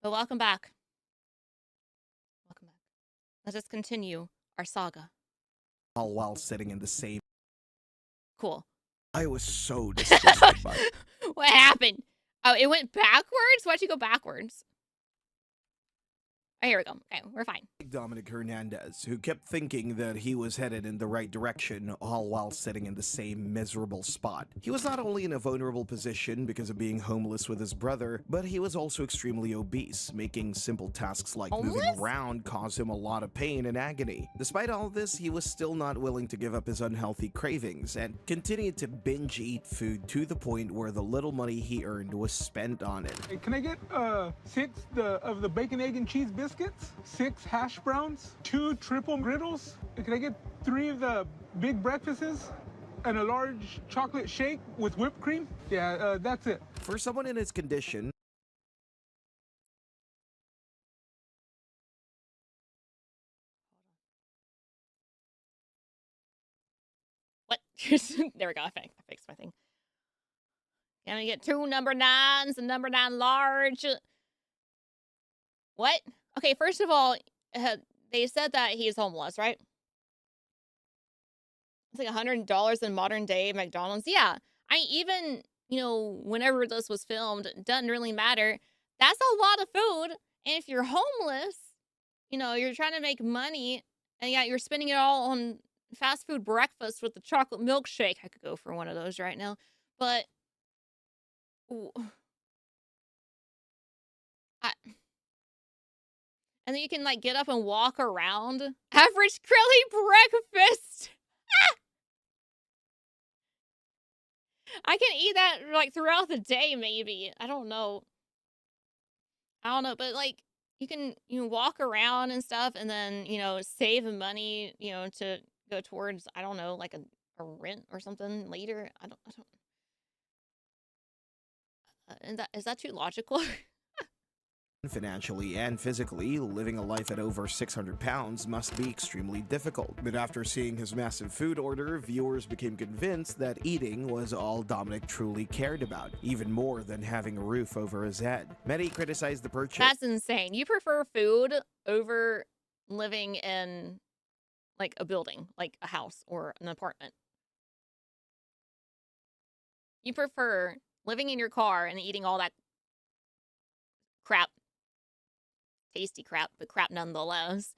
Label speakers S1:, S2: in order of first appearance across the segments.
S1: But welcome back. Welcome back. Let us continue our saga.
S2: All while sitting in the same.
S1: Cool.
S2: I was so disgusted by it.
S1: What happened? Oh, it went backwards? Why'd you go backwards? Oh, here we go. Okay, we're fine.
S2: Dominic Hernandez, who kept thinking that he was headed in the right direction, all while sitting in the same miserable spot. He was not only in a vulnerable position because of being homeless with his brother, but he was also extremely obese, making simple tasks like moving around cause him a lot of pain and agony. Despite all this, he was still not willing to give up his unhealthy cravings and continued to binge eat food to the point where the little money he earned was spent on it.
S3: Hey, can I get 6 of the bacon, egg, and cheese biscuits, 6 hash browns, 2 triple griddles? Can I get 3 of the big breakfasts and a large chocolate shake with whipped cream? Yeah, that's it.
S2: For someone in his condition,
S1: What? There we go. I fixed my thing. Can I get 2 number 9s and number 9 large? What? Okay, first of all, they said that he's homeless, right? It's like $100 in modern day McDonald's. Yeah. Even, whenever this was filmed, it doesn't really matter. That's a lot of food. And if you're homeless, you're trying to make money, and yeah, you're spending it all on fast food breakfast with the chocolate milkshake. I could go for one of those right now. But and then you can get up and walk around. Average Krelly breakfast. I can eat that throughout the day, maybe. I don't know, but you can walk around and stuff, and then save money, to go towards, I don't know, like a rent or something later. I don't. And is that too logical?
S2: Financially and physically, living a life at over 600 pounds must be extremely difficult. But after seeing his massive food order, viewers became convinced that eating was all Dominic truly cared about, even more than having a roof over his head. Many criticized the purchase.
S1: That's insane. You prefer food over living in a building, like a house or an apartment. You prefer living in your car and eating all that crap. Tasty crap, but crap nonetheless.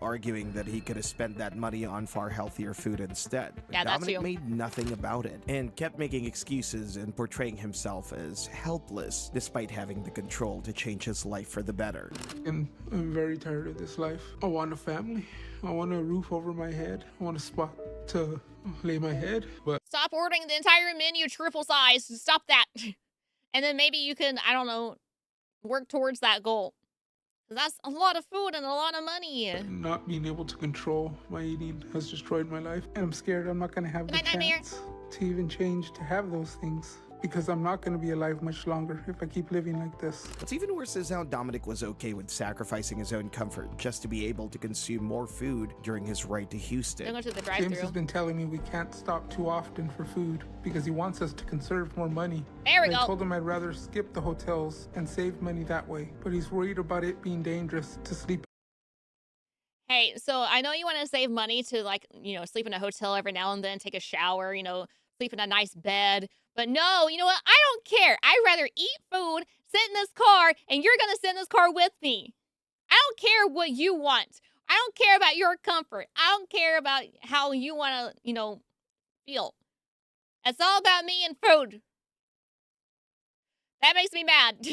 S2: Arguing that he could have spent that money on far healthier food instead. But
S1: yeah,
S2: Dominic made nothing about it and kept making excuses and portraying himself as helpless, despite having the control to change his life for the better.
S3: I'm very tired of this life. I want a family. I want a roof over my head. I want a spot to lay my head. But
S1: stop ordering the entire menu triple size. Stop that. And then maybe you can, I don't know, work towards that goal. That's a lot of food and a lot of money.
S3: Not being able to control my eating has destroyed my life. And I'm scared I'm not going to have the chance to even change to have those things. Because I'm not going to be alive much longer if I keep living like this.
S2: What's even worse is how Dominic was okay with sacrificing his own comfort just to be able to consume more food during his ride to Houston.
S1: Go to the drive-thru.
S3: James has been telling me we can't stop too often for food because he wants us to conserve more money.
S1: There we go.
S3: I told him I'd rather skip the hotels and save money that way, but he's worried about it being dangerous to sleep.
S1: Hey, so I know you want to save money to sleep in a hotel every now and then, take a shower, sleep in a nice bed. But no, you know what? I don't care. I'd rather eat food, sit in this car, and you're going to sit in this car with me. I don't care what you want. I don't care about your comfort. I don't care about how you want to, feel. It's all about me and food. That makes me mad.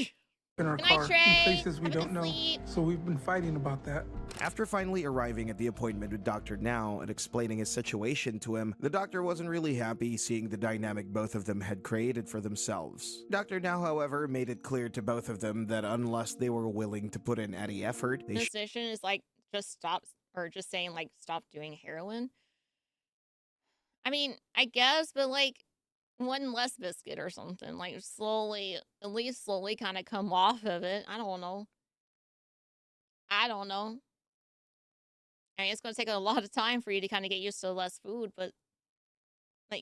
S3: In our car, in places we don't know. So we've been fighting about that.
S2: After finally arriving at the appointment with Dr. Now and explaining his situation to him, the doctor wasn't really happy seeing the dynamic both of them had created for themselves. Dr. Now, however, made it clear to both of them that unless they were willing to put in any effort,
S1: the decision is just stop, or just saying stop doing heroin. I mean, I guess, but one less biscuit or something, slowly, at least slowly kind of come off of it. I don't know. I mean, it's going to take a lot of time for you to kind of get used to less food, but I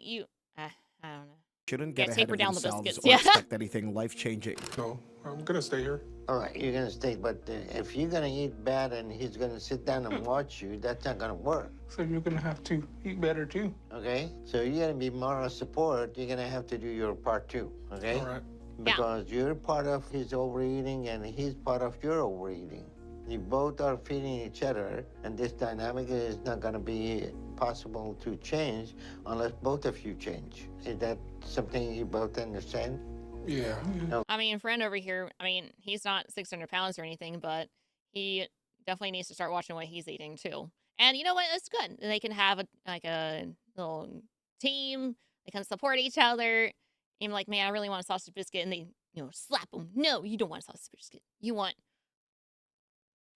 S1: don't know.
S2: Shouldn't get ahead
S1: taper
S2: of
S1: down the
S2: themselves
S1: biscuits.
S2: or
S1: Yeah.
S2: expect anything life-changing.
S3: So I'm gonna stay here.
S4: All right, you're gonna stay, but if you're gonna eat bad and he's gonna sit down and watch you, that's not gonna work.
S3: So you're gonna have to eat better too.
S4: Okay? So you're gonna be moral support. You're gonna have to do your part too. Okay?
S3: All right.
S4: Because you're part of his overeating and he's part of your overeating. You both are feeding each other, and this dynamic is not gonna be possible to change unless both of you change. Is that something you both understand?
S3: Yeah.
S1: I mean, friend over here, I mean, he's not 600 pounds or anything, but he definitely needs to start watching what he's eating too. And you know what? It's good. They can have a little team. They can support each other. And like, man, I really want a sausage biscuit, and they slap them. No, you don't want a sausage biscuit. You want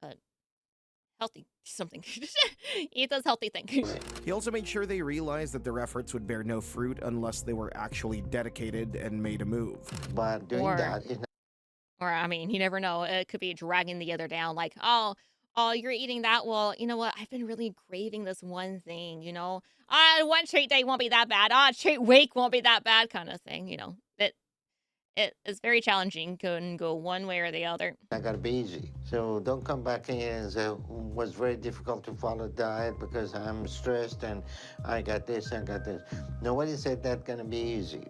S1: a healthy something. Eat those healthy things.
S2: He also made sure they realized that their efforts would bear no fruit unless they were actually dedicated and made a move.
S4: But doing
S1: Or-
S4: that is not
S1: Or, I mean, you never know. It could be dragging the other down. Like, oh, you're eating that. Well, you know what? I've been really craving this one thing, one treat day won't be that bad. Treat week won't be that bad kind of thing, It is very challenging. Can go one way or the other.
S4: not gonna be easy. So don't come back in and say, was very difficult to follow diet because I'm stressed and I got this, I got this. Nobody said that's gonna be easy.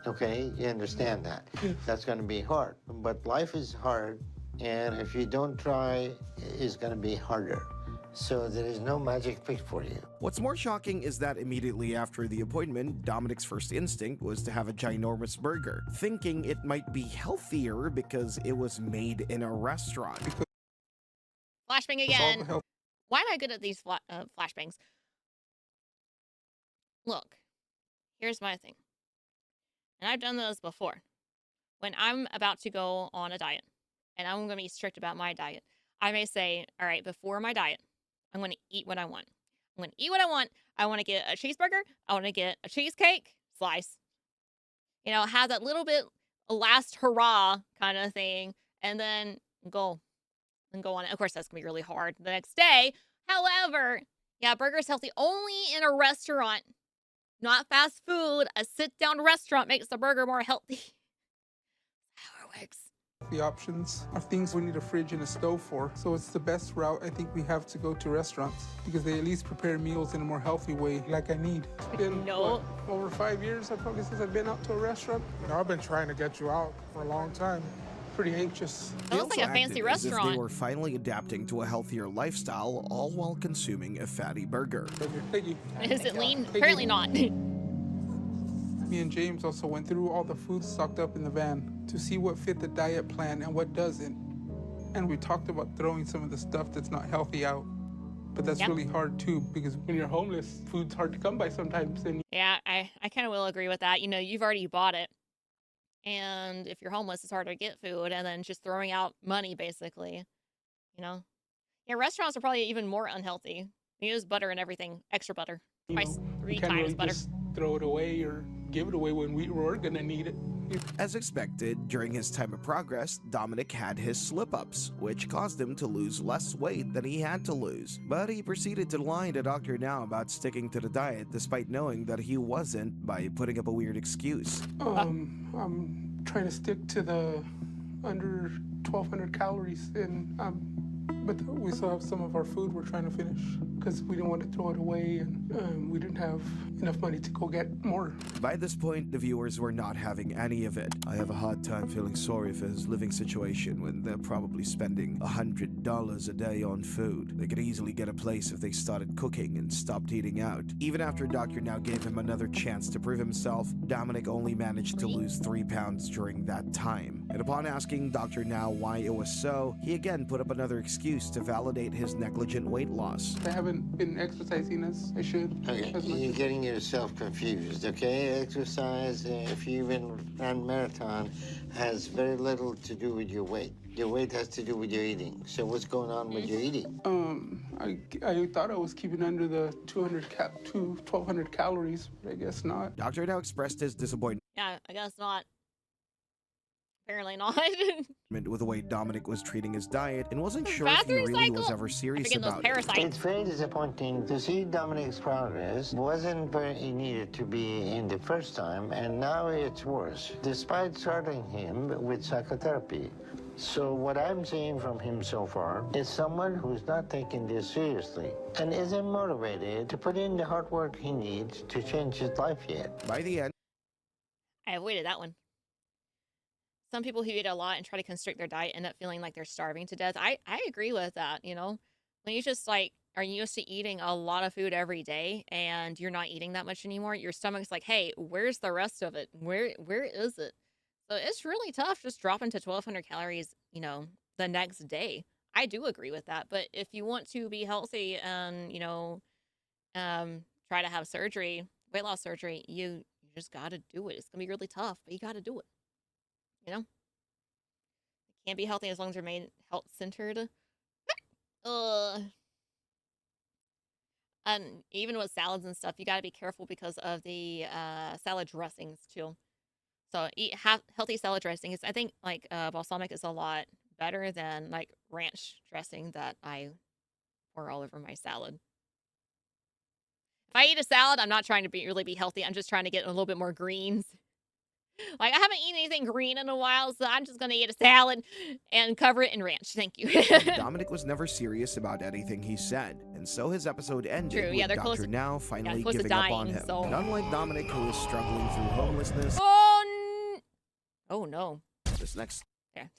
S4: Okay, you understand that. That's gonna be hard. But life is hard, and if you don't try, it's gonna be harder. So there is no magic fix for you.
S2: What's more shocking is that immediately after the appointment, Dominic's first instinct was to have a ginormous burger, thinking it might be healthier because it was made in a restaurant.
S1: Flashbang
S3: It's all
S1: again.
S3: health.
S1: Why am I good at these flashbangs? Look, here's my thing. And I've done this before. When I'm about to go on a diet, and I'm going to be strict about my diet, I may say, all right, before my diet, I'm going to eat what I want. I'm going to eat what I want. I want to get a cheeseburger. I want to get a cheesecake slice. Have that little bit last hurrah kind of thing, and then go on it. Of course, that's going to be really hard the next day. However, yeah, burger's healthy only in a restaurant, not fast food. A sit-down restaurant makes the burger more healthy. How it works.
S3: The options are things we need a fridge and a stove for. So it's the best route I think we have to go to restaurants because they at least prepare meals in a more healthy way like I need. It's been
S1: No.
S3: over 5 years probably since I've been out to a restaurant. I've been trying to get you out for a long time. Pretty anxious.
S1: That
S2: They
S1: looks like
S2: also
S1: a fancy
S2: acted as if
S1: restaurant.
S2: they were finally adapting to a healthier lifestyle, all while consuming a fatty burger.
S3: Thank you.
S1: Is it lean?
S3: you.
S1: Apparently not.
S3: Me and James also went through all the food stocked up in the van to see what fit the diet plan and what doesn't. And we talked about throwing some of the stuff that's not healthy out. But that's
S1: Yep.
S3: really hard too because when you're homeless, food's hard to come by sometimes. And
S1: Yeah, I kind of will agree with that. You've already bought it. And if you're homeless, it's hard to get food. And then just throwing out money, basically. Yeah, restaurants are probably even more unhealthy. They use butter and everything, extra butter. Twice,
S3: we
S1: 3
S3: can't
S1: times
S3: really
S1: butter.
S3: just throw it away or give it away when we were gonna need it.
S2: As expected, during his time of progress, Dominic had his slip-ups, which caused him to lose less weight than he had to lose. But he proceeded to lie to Dr. Now about sticking to the diet despite knowing that he wasn't by putting up a weird excuse.
S3: I'm trying to stick to the under 1,200 calories, and but we still have some of our food we're trying to finish because we didn't want to throw it away, and we didn't have enough money to go get more.
S2: By this point, the viewers were not having any of it. I have a hard time feeling sorry for his living situation when they're probably spending $100 a day on food. They could easily get a place if they started cooking and stopped eating out. Even after Dr. Now gave him another chance to prove himself, Dominic only managed to lose 3 pounds during that time. And upon asking Dr. Now why it was so, he again put up another excuse to validate his negligent weight loss.
S3: I haven't been exercising as I should.
S4: Okay,
S3: as much.
S4: you're getting yourself confused, okay? Exercise, if you even run marathon, has very little to do with your weight. Your weight has to do with your eating. So what's going on with your eating?
S3: I thought I was keeping under the 1,200 calories, but I guess not.
S2: Dr. Now expressed his disappointment
S1: Yeah, I guess not. Apparently not.
S2: with the way Dominic was treating his diet and wasn't sure if he
S1: Bathroom
S2: really was
S1: cycle?
S2: ever
S1: After
S2: serious
S1: getting those
S2: about it.
S1: parasites.
S4: It's very disappointing to see Dominic's progress. Wasn't where he needed to be in the first time, and now it's worse, despite starting him with psychotherapy. So what I'm seeing from him so far is someone who's not taking this seriously and isn't motivated to put in the hard work he needs to change his life yet.
S2: By the end,
S1: I avoided that one. Some people who eat a lot and try to constrict their diet end up feeling like they're starving to death. I agree with that, you know? When you just like are used to eating a lot of food every day and you're not eating that much anymore, your stomach's like, "Hey, where's the rest of it? Where is it?" So it's really tough just dropping to 1200 calories, you know, the next day. I do agree with that, but if you want to be healthy and, you know, try to have surgery, weight loss surgery, you just got to do it. It's going to be really tough, but you got to do it. You know? Can't be healthy as long as you're made health centered. And even with salads and stuff, you got to be careful because of the salad dressings too. So eat healthy salad dressings. I think like balsamic is a lot better than like ranch dressing that I pour all over my salad. If I eat a salad, I'm not trying to really be healthy. I'm just trying to get a little bit more greens. Like, I haven't eaten anything green in a while, so I'm just going to eat a salad and cover it in ranch. Thank you.
S2: Dominic was never serious about anything he said, and so his episode ended
S1: True, yeah,
S2: with
S1: they're
S2: Dr.
S1: close-
S2: Now finally
S1: close to
S2: giving up on
S1: dying,
S2: him.
S1: so-
S2: And unlike Dominic, who is struggling through homelessness,
S1: Oh, no.
S2: this next
S1: There.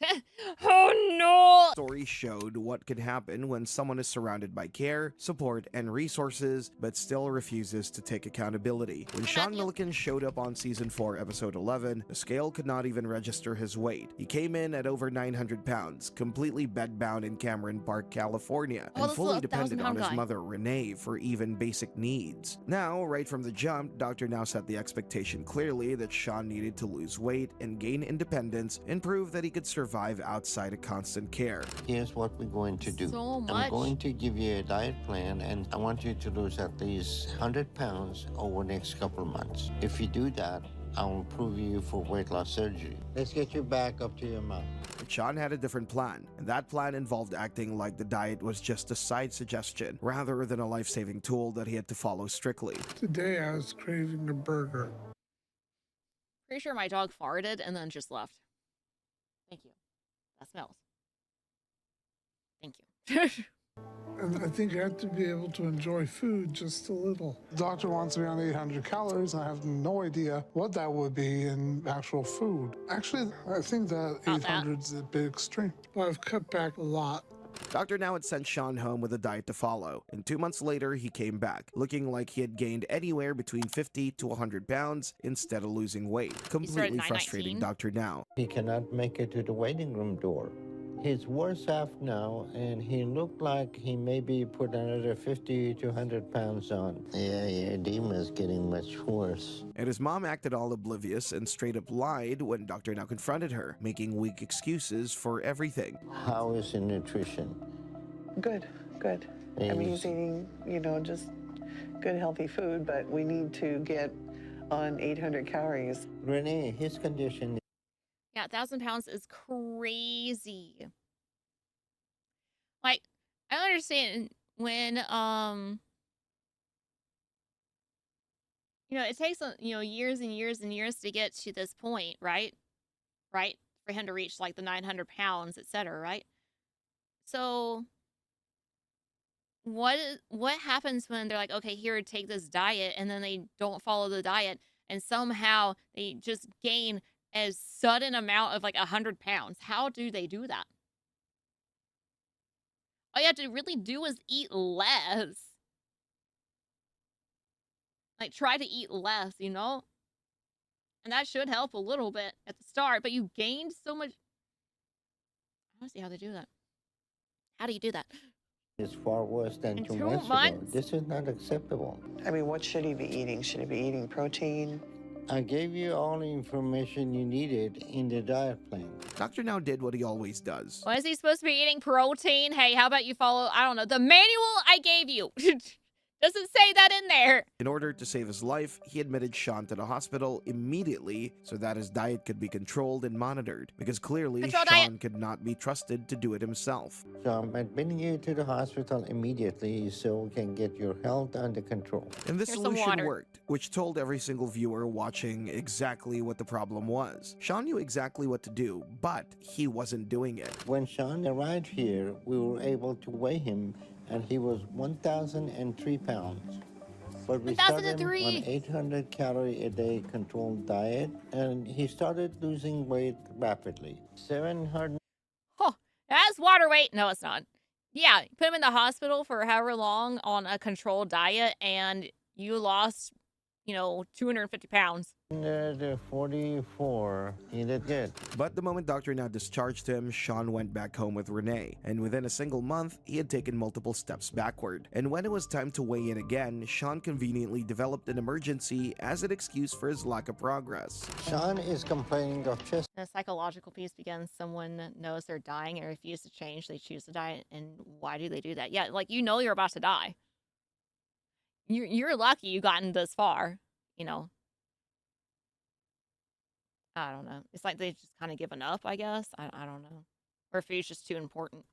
S1: Oh, no.
S2: story showed what could happen when someone is surrounded by care, support, and resources, but still refuses to take accountability. When Sean Milliken showed up on Season 4, Episode 11, the scale could not even register his weight. He came in at over 900 pounds, completely bedbound in Cameron Park, California,
S1: Oh,
S2: and
S1: this
S2: fully
S1: little
S2: dependent on
S1: 1,000-pound
S2: his
S1: guy.
S2: mother, Renee, for even basic needs. Now, right from the jump, Dr. Now set the expectation clearly that Sean needed to lose weight and gain independence and prove that he could survive outside of constant care.
S4: Here's what we're going to do.
S1: So
S4: I'm
S1: much.
S4: going to give you a diet plan, and I want you to lose at least 100 pounds over the next couple of months. If you do that, I'll approve you for weight loss surgery. Let's get you back up to your mom.
S2: But Sean had a different plan, and that plan involved acting like the diet was just a side suggestion rather than a life-saving tool that he had to follow strictly.
S3: Today I was craving a burger.
S1: Pretty sure my dog farted and then just left. Thank you. That smells. Thank you.
S3: And I think I have to be able to enjoy food just a little. The doctor wants me on 800 calories, and I have no idea what that would be in actual food. Actually, I think that
S1: Not that.
S3: 800 is a bit extreme. But I've cut back a lot.
S2: Dr. Now had sent Sean home with a diet to follow, and 2 months later he came back, looking like he had gained anywhere between 50 to 100 pounds instead of losing weight, completely
S1: at
S2: frustrating
S1: 919.
S2: Dr. Now.
S4: He cannot make it to the waiting room door. He's worse off now, and he looked like he maybe put another 50 to 100 pounds on. Yeah, your edema's getting much worse.
S2: And his mom acted all oblivious and straight up lied when Dr. Now confronted her, making weak excuses for everything.
S4: How is your nutrition?
S5: Good, good. I mean, he's eating, you know, just good, healthy food, but we need to get on 800 calories.
S4: Renee, his condition.
S1: Yeah, 1,000 pounds is crazy. Like, I understand when, you know, it takes, you know, years and years and years to get to this point, right? Right? For him to reach, like, the 900 pounds, etc., right? So, what happens when they're like, okay, here, take this diet, and then they don't follow the diet, and somehow they just gain a sudden amount of like 100 pounds? How do they do that? All you have to really do is eat less. Like, try to eat less, you know? And that should help a little bit at the start, but you gained so much. I don't see how they do that. How do you do that?
S4: Is far worse than
S1: In
S4: 2
S1: 2
S4: months ago.
S1: months?
S4: This is not acceptable.
S5: I mean, what should he be eating? Should he be eating protein?
S4: I gave you all the information you needed in the diet plan.
S2: Dr. Now did what he always does.
S1: Was he supposed to be eating protein? Hey, how about you follow, I don't know, the manual I gave you? Doesn't say that in there.
S2: In order to save his life, he admitted Sean to the hospital immediately so that his diet could be controlled and monitored, because clearly
S1: Control diet.
S2: Sean could not be trusted to do it himself.
S4: So I'm admitting you to the hospital immediately so we can get your health under control.
S2: And this
S1: Here's some
S2: solution
S1: water.
S2: worked, which told every single viewer watching exactly what the problem was. Sean knew exactly what to do, but he wasn't doing it.
S4: When Sean arrived here, we were able to weigh him, and he was 1,003 pounds. But we started him on
S1: 1,003.
S4: 800 calorie a day controlled diet, and he started losing weight rapidly. 700.
S1: Oh, that's water weight. No, it's not. Yeah, you put him in the hospital for however long on a controlled diet, and you lost, 250 pounds.
S4: 144. He did good.
S2: But the moment Dr. Now discharged him, Sean went back home with Renee, and within a single month, he had taken multiple steps backward. And when it was time to weigh in again, Sean conveniently developed an emergency as an excuse for his lack of progress.
S4: Sean is complaining of chest.
S1: The psychological piece begins. Someone knows they're dying and refuse to change. They choose to die. And why do they do that? Yeah, like, you're about to die. You're lucky you gotten this far, I don't know. It's like they've just kind of given up, I guess. I don't know. Or food's just too important.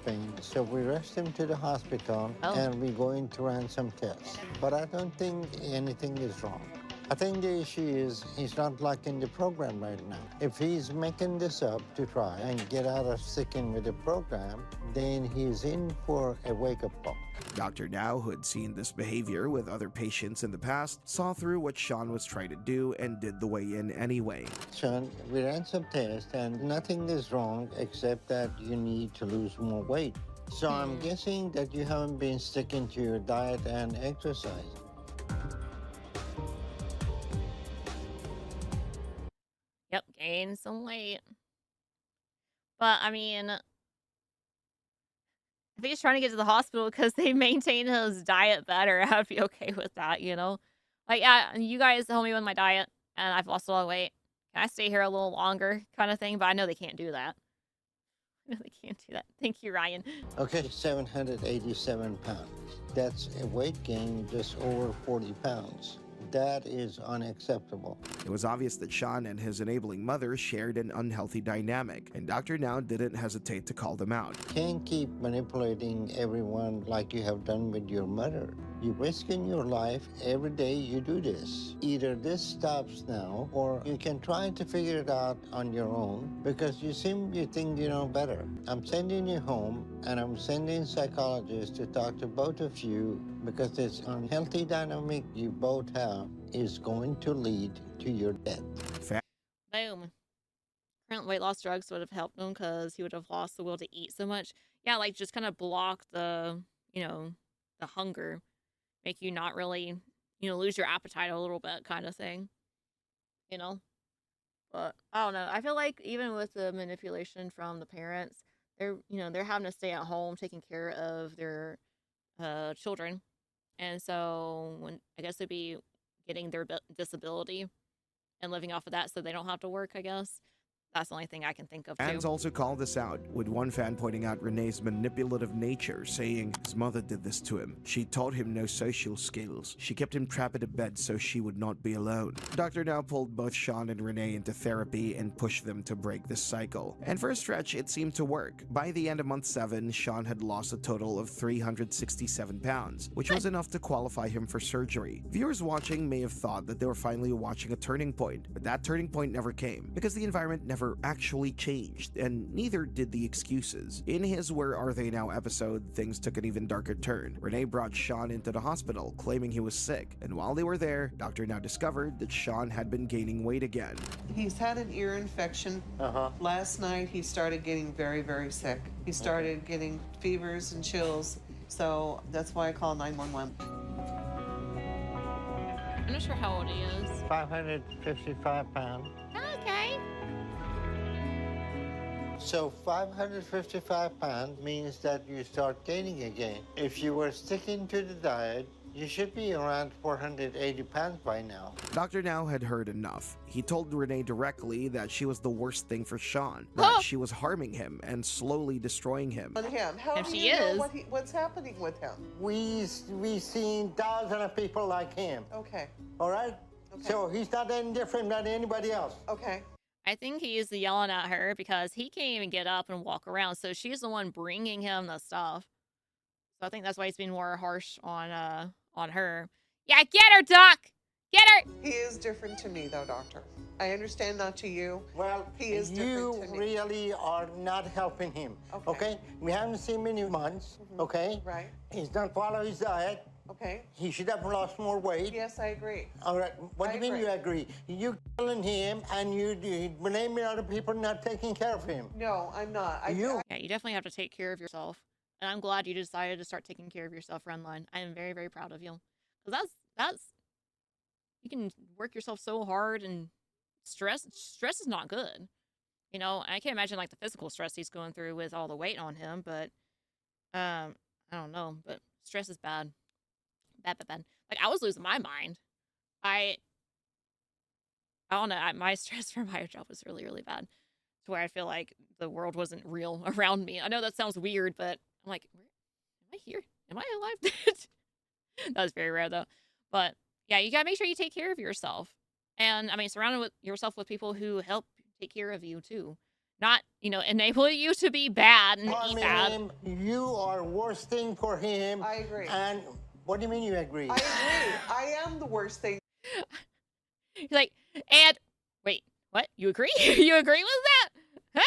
S4: Pain. So we rushed him to the hospital, and we're going to run some tests. But I don't think anything is wrong. I think the issue is he's not liking the program right now. If he's making this up to try and get out of sticking with the program, then he's in for a wake-up call.
S2: Dr. Now, who had seen this behavior with other patients in the past, saw through what Sean was trying to do and did the weigh-in anyway.
S4: Sean, we ran some tests, and nothing is wrong except that you need to lose more weight. So I'm guessing that you haven't been sticking to your diet and exercise.
S1: Yep, gain some weight. But, I mean, if he's trying to get to the hospital because they maintain his diet better, I would be okay with that, Like, yeah, you guys help me with my diet, and I've lost a lot of weight. Can I stay here a little longer kind of thing? But I know they can't do that. I know they can't do that. Thank you, Ryan.
S4: Okay, 787 pounds. That's a weight gain just over 40 pounds. That is unacceptable.
S2: It was obvious that Sean and his enabling mother shared an unhealthy dynamic, and Dr. Now didn't hesitate to call them out.
S4: Can't keep manipulating everyone like you have done with your mother. You're risking your life every day you do this. Either this stops now, or you can try to figure it out on your own, because you think you know better. I'm sending you home, and I'm sending psychologists to talk to both of you, because this unhealthy dynamic you both have is going to lead to your death.
S1: Boom. Current weight loss drugs would have helped him because he would have lost the will to eat so much. Yeah, like, just kind of block the, the hunger. Make you not really, lose your appetite a little bit kind of thing. But I don't know. I feel like even with the manipulation from the parents, they're having to stay at home taking care of their children. And so I guess they'd be getting their disability and living off of that so they don't have to work, I guess. That's the only thing I can think of, too.
S2: Fans also called this out, with one fan pointing out Renee's manipulative nature, saying his mother did this to him. She taught him no social skills. She kept him trapped in a bed so she would not be alone. Dr. Now pulled both Sean and Renee into therapy and pushed them to break this cycle. And for a stretch, it seemed to work. By the end of month 7, Sean had lost a total of 367 pounds, which was enough to qualify him for surgery. Viewers watching may have thought that they were finally watching a turning point, but that turning point never came, because the environment never actually changed, and neither did the excuses. In his Where Are They Now episode, things took an even darker turn. Renee brought Sean into the hospital, claiming he was sick, and while they were there, Dr. Now discovered that Sean had been gaining weight again.
S5: He's had an ear infection. Last night he started getting very, very sick. He started getting fevers and chills, so that's why I call 911.
S1: I'm not sure how old he is.
S4: 555 pounds.
S1: Okay.
S4: So 555 pounds means that you start gaining again. If you were sticking to the diet, You should be around 480 pounds by now.
S2: Dr. Now had heard enough. He told Renee directly that she was the worst thing for Sean,
S1: Huh.
S2: that she was harming him and slowly destroying him.
S5: On him. How
S1: If
S5: do
S1: she
S5: you know
S1: is.
S5: what's happening with him?
S4: We seen thousands of people like him.
S5: Okay.
S4: All right?
S5: Okay.
S4: So he's not any different than anybody else.
S5: Okay.
S1: I think he is yelling at her because he can't even get up and walk around. So she's the one bringing him the stuff. So I think that's why he's being more harsh on her. Yeah, get her, Doc. Get her.
S5: He is different to me, though, doctor. I understand not to you.
S4: Well,
S5: He is different to me.
S4: you really are not helping him.
S5: Okay.
S4: We haven't seen him in months. Okay?
S5: Right.
S4: He's not following his diet.
S5: Okay.
S4: He should have lost more weight.
S5: Yes, I agree.
S4: All right. What
S5: I
S4: do you mean
S5: agree.
S4: you agree? You killing him and you blaming other people not taking care of him.
S5: No, I'm not.
S4: You.
S1: Yeah, you definitely have to take care of yourself. And I'm glad you decided to start taking care of yourself, Renline. I am very, very proud of you. Because that's you can work yourself so hard, and stress is not good. You know, I can't imagine like the physical stress he's going through with all the weight on him, but I don't know, but stress is bad. Bad. Like I was losing my mind. I don't know, my stress from my job was really, really bad. To where I feel like the world wasn't real around me. I know that sounds weird, but I'm like, am I here? Am I alive? That was very rare though. But yeah, you gotta make sure you take care of yourself. And I mean, surround yourself with people who help take care of you too. Not, enable you to be bad and eat
S4: Harming
S1: bad.
S4: him, you are worst thing for him.
S5: I agree.
S4: And what do you mean you agree?
S5: I agree. I am the worst thing.
S1: He's like, and wait, what? You agree? You agree with that? Huh?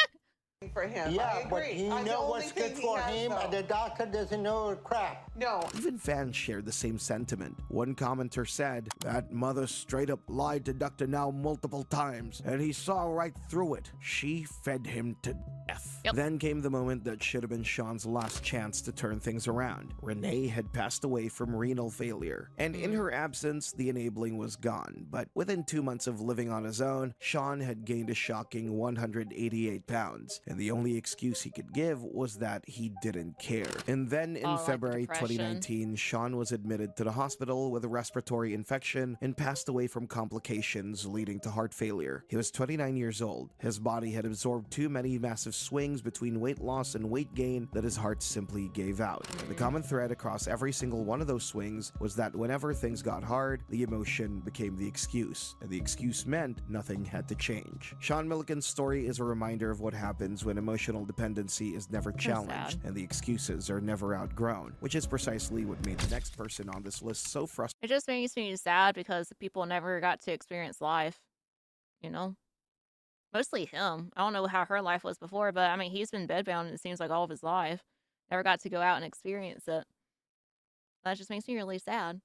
S5: For him.
S4: Yeah,
S5: I agree.
S4: but he
S5: I'm the
S4: knows
S5: only
S4: what's good
S5: thing he
S4: for
S5: has,
S4: him, and
S5: though.
S4: the doctor doesn't know crap.
S5: No.
S2: Even fans shared the same sentiment. One commenter said, "That mother straight up lied to Dr. Now multiple times, and he saw right through it. She fed him to death."
S1: Yep.
S2: Then came the moment that should have been Sean's last chance to turn things around. Renee had passed away from renal failure, and in her absence, the enabling was gone. But within 2 months of living on his own, Sean had gained a shocking 188 pounds, and the only excuse he could give was that he didn't care. And then in
S1: Oh, like the
S2: February
S1: depression.
S2: 2019, Sean was admitted to the hospital with a respiratory infection and passed away from complications leading to heart failure. He was 29 years old. His body had absorbed too many massive swings between weight loss and weight gain that his heart simply gave out. The common thread across every single one of those swings was that whenever things got hard, the emotion became the excuse, and the excuse meant nothing had to change. Sean Milliken's story is a reminder of what happens when emotional dependency is never challenged
S1: sad.
S2: and the excuses are never outgrown, which is precisely what made the next person on this list so frustrating.
S1: It just makes me sad because the people never got to experience life, you know? Mostly him. I don't know how her life was before, but I mean, he's been bedbound, it seems like all of his life. Never got to go out and experience it. That just makes me really sad,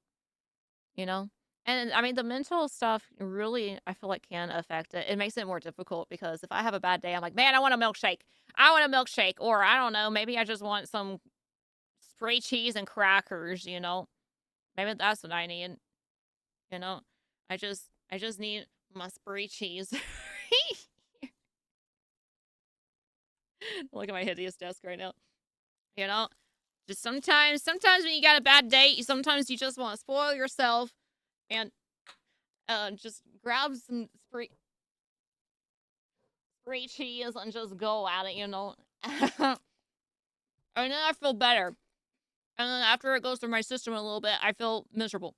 S1: you know? And I mean, the mental stuff really, I feel like can affect it. It makes it more difficult because if I have a bad day, I'm like, man, I want a milkshake. I want a milkshake. Or I don't know, maybe I just want some spray cheese and crackers, you know? Maybe that's what I need. You know, I just need my spray cheese. Look at my hideous desk right now. You know, just sometimes when you got a bad date, sometimes you just want to spoil yourself and just grab some spray cheese and just go at it, you know. And then I feel better. And then after it goes through my system a little bit, I feel miserable.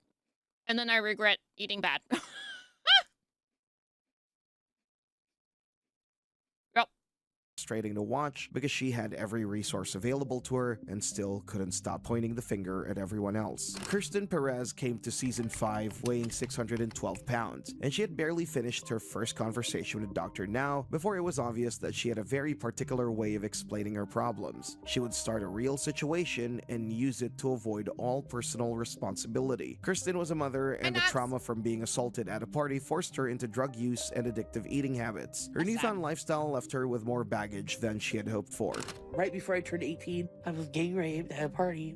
S1: And then I regret eating bad. Yep.
S2: Frustrating to watch because she had every resource available to her and still couldn't stop pointing the finger at everyone else. Kirsten Perez came to season 5 weighing 612 pounds, and she had barely finished her first conversation with Dr. Now before it was obvious that she had a very particular way of explaining her problems. She would start a real situation and use it to avoid all personal responsibility. Kirsten was a mother, and the trauma from being assaulted at a party forced her into drug use and addictive eating habits. Her newfound lifestyle left her with more baggage than she had hoped for.
S6: Right before I turned 18, I was gang raped at a party.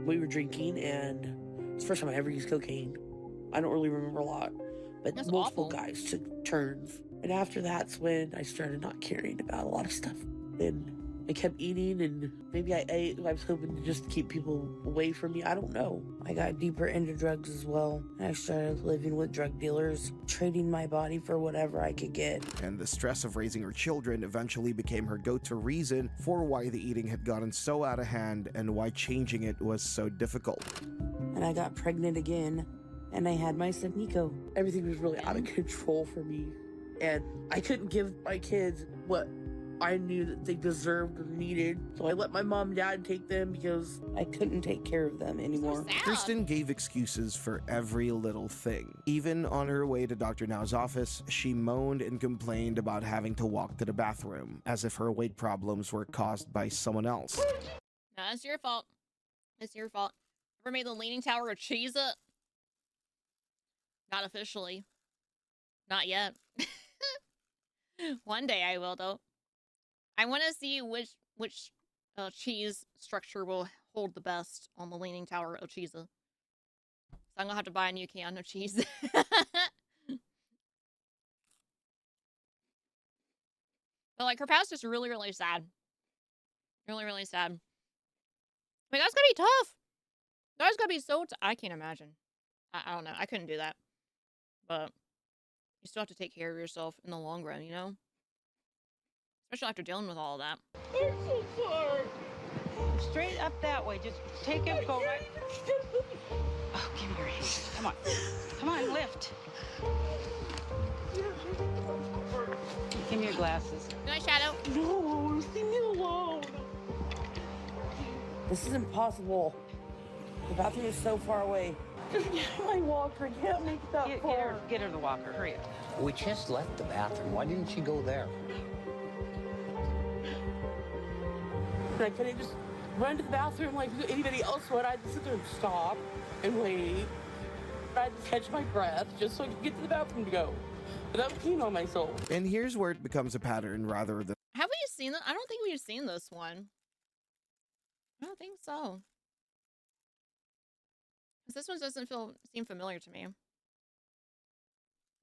S6: We were drinking, and it's the first time I ever used cocaine. I don't really remember a lot, but
S1: That's
S6: multiple
S1: awful.
S6: guys took turns. And after that's when I started not caring about a lot of stuff. And I kept eating, and maybe I ate. I was hoping to just keep people away from me. I don't know. I got deeper into drugs as well. I started living with drug dealers, trading my body for whatever I could get.
S2: And the stress of raising her children eventually became her go-to reason for why the eating had gotten so out of hand and why changing it was so difficult.
S6: And I got pregnant again, and I had my son Nico. Everything was really out of control for me, and I couldn't give my kids what I knew that they deserved or needed. So I let my mom and dad take them because I couldn't take care of them anymore.
S1: So sad.
S2: Kristen gave excuses for every little thing. Even on her way to Dr. Now's office, she moaned and complained about having to walk to the bathroom, as if her weight problems were caused by someone else.
S1: No, it's your fault. It's your fault. Ever made the Leaning Tower of Cheese it? Not officially. Not yet. One day I will, though. I want to see which cheese structure will hold the best on the Leaning Tower of Cheese. So I'm gonna have to buy a new can of cheese. But like her past is really, really sad. Really, really sad. I mean, that's gonna be tough. That's gonna be so. I can't imagine. I don't know. I couldn't do that. But you still have to take care of yourself in the long run, you know? Especially after dealing with all of that.
S7: I'm so sorry. Straight up that way. Just take it, go right. Oh, give me your hand. Come on. Come on, lift. Give me your glasses.
S1: Good night, Shadow.
S6: No, leave me alone. This is impossible. The bathroom is so far away. Just get my walker. I can't make that far.
S7: Get her the walker. Hurry up.
S8: We just left the bathroom. Why didn't she go there?
S6: I couldn't just run to the bathroom like anybody else would. I'd sit there and stop and wait. I'd catch my breath just so I could get to the bathroom to go without peeing on myself.
S2: And here's where it becomes a pattern rather than...
S1: Have we seen that? I don't think we've seen this one. I don't think so. 'Cause this one doesn't seem familiar to me.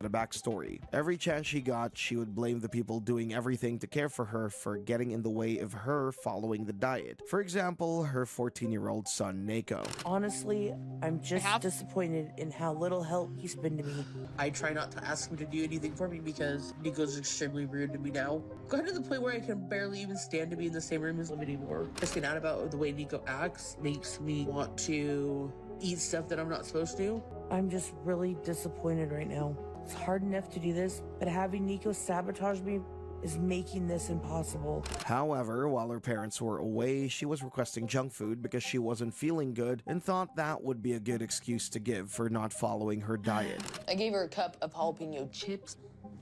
S2: a backstory. Every chance she got, she would blame the people doing everything to care for her for getting in the way of her following the diet. For example, her 14-year-old son, Nako.
S6: Honestly, I'm just disappointed in how little help he's been to me. I try not to ask him to do anything for me because Nico's extremely rude to me now. Gotten to the point where I can barely even stand to be in the same room as him anymore. Just getting out about the way Nico acts makes me want to eat stuff that I'm not supposed to. I'm just really disappointed right now. It's hard enough to do this, but having Nico sabotage me is making this impossible.
S2: However, while her parents were away, she was requesting junk food because she wasn't feeling good and thought that would be a good excuse to give for not following her diet.
S9: I gave her a cup of jalapeno chips.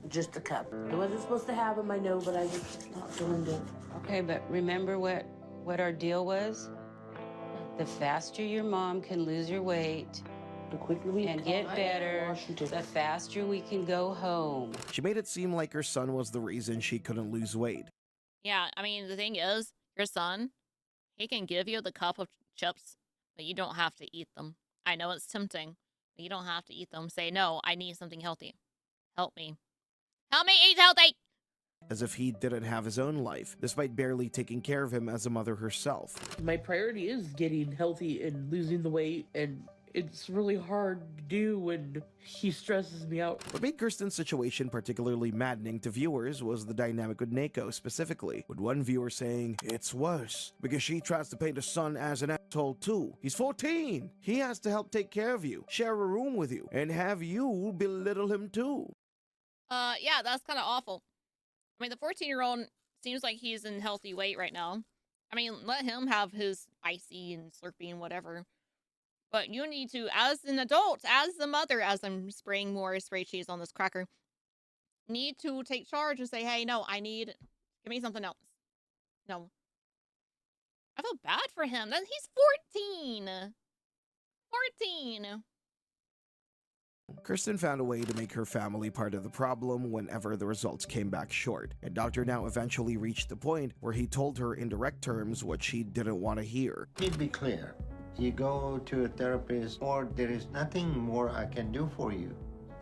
S6: Just a cup. I wasn't supposed to have them, I know, but I was not feeling good.
S7: Okay, but remember what our deal was? The faster your mom can lose her weight
S6: the quicker we
S7: and get better, the faster we can go home.
S2: She made it seem like her son was the reason she couldn't lose weight.
S1: Yeah, I mean, the thing is, your son, he can give you the cup of chips, but you don't have to eat them. I know it's tempting, but you don't have to eat them. Say, no, I need something healthy. Help me. Help me eat healthy!
S2: As if he didn't have his own life, despite barely taking care of him as a mother herself.
S6: My priority is getting healthy and losing the weight, and it's really hard to do when he stresses me out.
S2: What made Kirsten's situation particularly maddening to viewers was the dynamic with Nako specifically, with one viewer saying, "It's worse, because she tries to paint her son as an asshole too. He's 14. He has to help take care of you, share a room with you, and have you belittle him too."
S1: Yeah, that's kind of awful. I mean, the 14-year-old seems like he's in healthy weight right now. I mean, let him have his icy and Slurpee and whatever. But you need to, as an adult, as the mother, as I'm spraying more spray cheese on this cracker, need to take charge and say, hey, no, give me something else. No. I feel bad for him. He's 14. 14.
S2: Kirsten found a way to make her family part of the problem whenever the results came back short, and Dr. Now eventually reached the point where he told her in direct terms what she didn't want to hear.
S4: Let me be clear. You go to a therapist or there is nothing more I can do for you.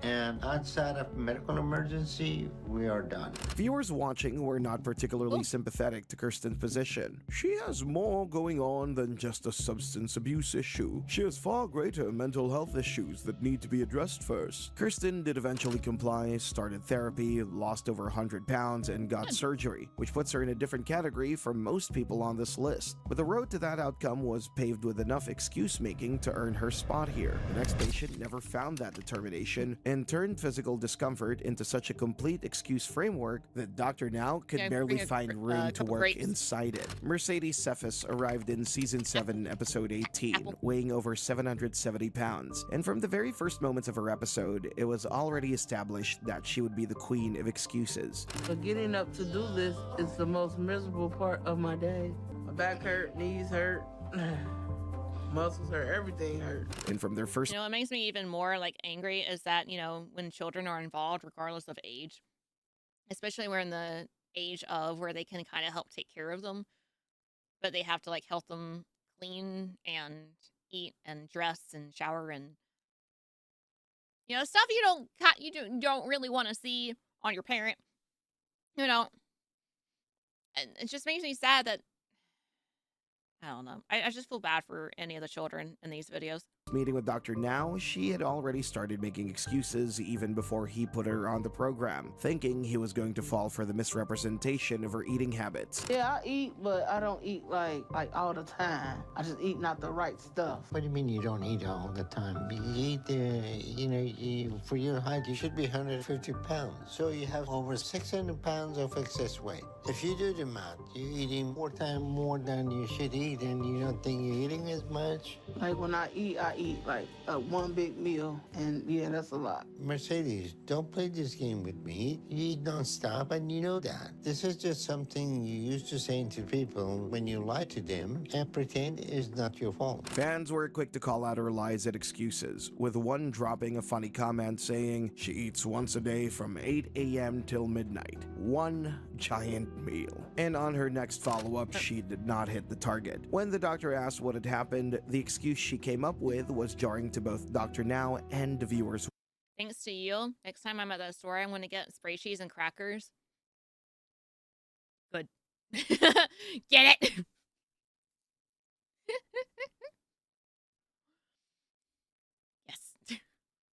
S4: And outside of medical emergency, we are done.
S2: Viewers watching were not particularly sympathetic to Kirsten's position. She has more going on than just a substance abuse issue. She has far greater mental health issues that need to be addressed first. Kirsten did eventually comply, started therapy, lost over 100 pounds, and got surgery, which puts her in a different category from most people on this list. But the road to that outcome was paved with enough excuse-making to earn her spot here. The next patient never found that determination and turned physical discomfort into such a complete excuse framework that Dr. Now could barely find room to work inside it. Mercedes Cephas arrived in Season 7, Episode 18, weighing over 770 pounds, and from the very first moments of her episode, it was already established that she would be the queen of excuses.
S10: But getting up to do this is the most miserable part of my day. My back hurt, knees hurt. Muscles hurt, everything hurt.
S2: And from their first...
S1: You know, what makes me even more, like, angry is that, you know, when children are involved, regardless of age, especially we're in the age of where they can kind of help take care of them, but they have to, like, help them clean and eat and dress and shower and, you know, stuff you don't really want to see on your parent, you know. And it just makes me sad that, I don't know. I just feel bad for any of the children in these videos.
S2: Meeting with Dr. Now, she had already started making excuses even before he put her on the program, thinking he was going to fall for the misrepresentation of her eating habits.
S10: Yeah, I eat, but I don't eat like all the time. I just eat not the right stuff.
S4: What do you mean you don't eat all the time? You eat, you know, for your height, you should be 150 pounds. So you have over 600 pounds of excess weight. If you do the math, you're eating 4 times more than you should eat, and you don't think you're eating as much?
S10: Like when I eat like one big meal, and yeah, that's a lot.
S4: Mercedes, don't play this game with me. You eat nonstop, and you know that. This is just something you used to saying to people when you lie to them and pretend it's not your fault.
S2: Fans were quick to call out her lies and excuses, with one dropping a funny comment saying she eats once a day from 8 a.m. till midnight. One giant meal. And on her next follow-up, she did not hit the target. When the doctor asked what had happened, the excuse she came up with was jarring to both Dr. Now and the viewers.
S1: Thanks to you. Next time I'm at the store, I'm going to get spray cheese and crackers. Good. Get it? Yes.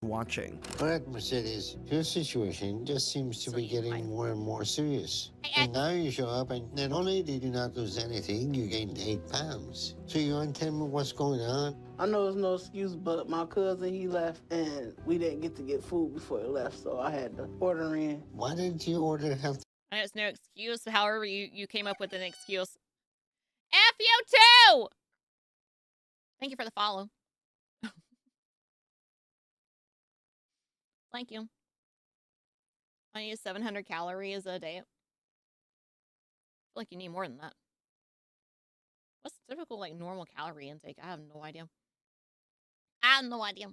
S2: Watching.
S4: But Mercedes, your situation just seems to be getting more and more serious. And now you show up, and not only did you not lose anything, you gained 8 pounds. So you want to tell me what's going on?
S10: I know it's no excuse, but my cousin, he left, and we didn't get to get food before he left, so I had to order in.
S4: Why didn't you order healthy?
S1: I know it's no excuse. However, you came up with an excuse. F you too! Thank you for the follow. Thank you. I need 700 calories a day. I feel like you need more than that. What's the typical, like, normal calorie intake? I have no idea. I have no idea.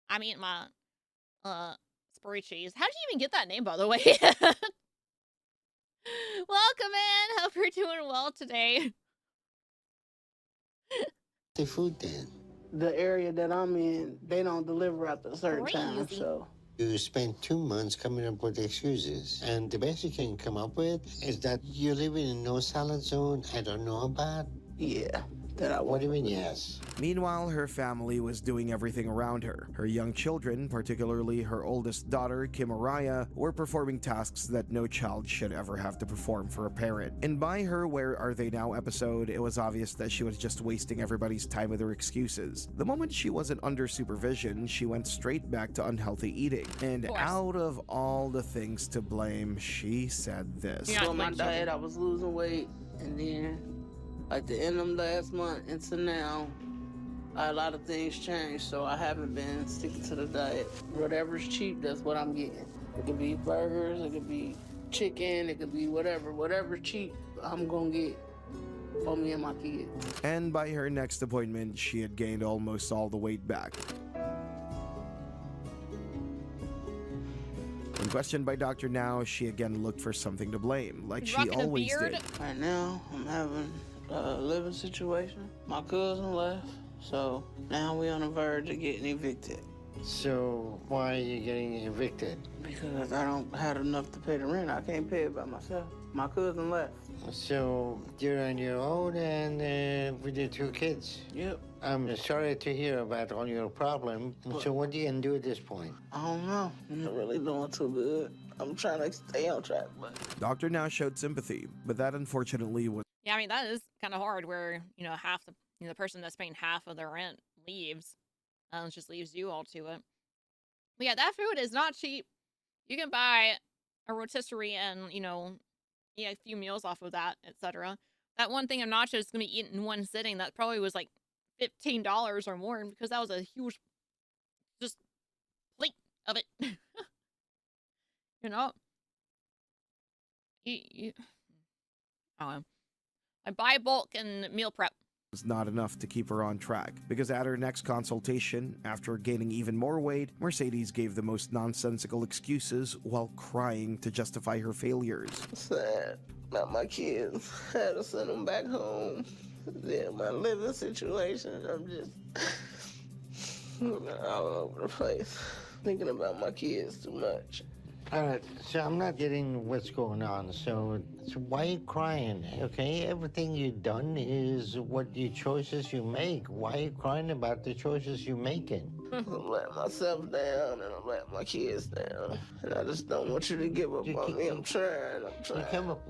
S1: I'm eating my, spray cheese. How did you even get that name, by the way? Welcome in. Hope you're doing well today.
S4: The food then.
S10: The area that I'm in, they don't deliver at a certain time,
S1: Crazy.
S10: so.
S4: You spent 2 months coming up with excuses, and the best you can come up with is that you're living in a no-salad zone I don't know about?
S10: Yeah, that I
S4: What do you mean, yes?
S2: Meanwhile, her family was doing everything around her. Her young children, particularly her oldest daughter, Kim Araya, were performing tasks that no child should ever have to perform for a parent. And by her Where Are They Now episode, it was obvious that she was just wasting everybody's time with her excuses. The moment she wasn't under supervision, she went straight back to unhealthy eating. And out of all the things to blame, she said this.
S10: On my diet, I was losing weight, and then at the end of last month into now, a lot of things changed, so I haven't been sticking to the diet. Whatever's cheap, that's what I'm getting. It could be burgers, it could be chicken, it could be whatever. Whatever's cheap, I'm gonna get for me and my kids.
S2: And by her next appointment, she had gained almost all the weight back. When questioned by Dr. Now, she again looked for something to blame, like she always did.
S10: Right now, I'm having a living situation. My cousin left, so now we're on the verge of getting evicted.
S4: So why are you getting evicted?
S10: Because I don't have enough to pay the rent. I can't pay it by myself. My cousin left.
S4: So you're on your own and with your 2 kids?
S10: Yep.
S4: I'm sorry to hear about all your problem. So what are you gonna do at this point?
S10: I don't know. I'm not really doing too good. I'm trying to stay on track, but...
S2: Dr. Now showed sympathy, but that unfortunately was
S1: Yeah, I mean, that is kind of hard where, half the person that's paying half of their rent leaves. And just leaves you all to it. But yeah, that food is not cheap. You can buy a rotisserie and, eat a few meals off of that, etc. That one thing of nachos is going to be eaten in one sitting. That probably was like $15 or more because that was a huge just plate of it. you know? Oh, I buy bulk and meal prep.
S2: not enough to keep her on track, because at her next consultation, after gaining even more weight, Mercedes gave the most nonsensical excuses while crying to justify her failures.
S10: Sad about my kids. I had to send them back home. Yeah, my living situation, I'm just all over the place. Thinking about my kids too much.
S4: All right, so I'm not getting what's going on. So why are you crying? Okay, everything you've done is what your choices you make. Why are you crying about the choices you're making?
S10: I'm letting myself down and I'm letting my kids down. And I just don't want you to give up on me. I'm trying.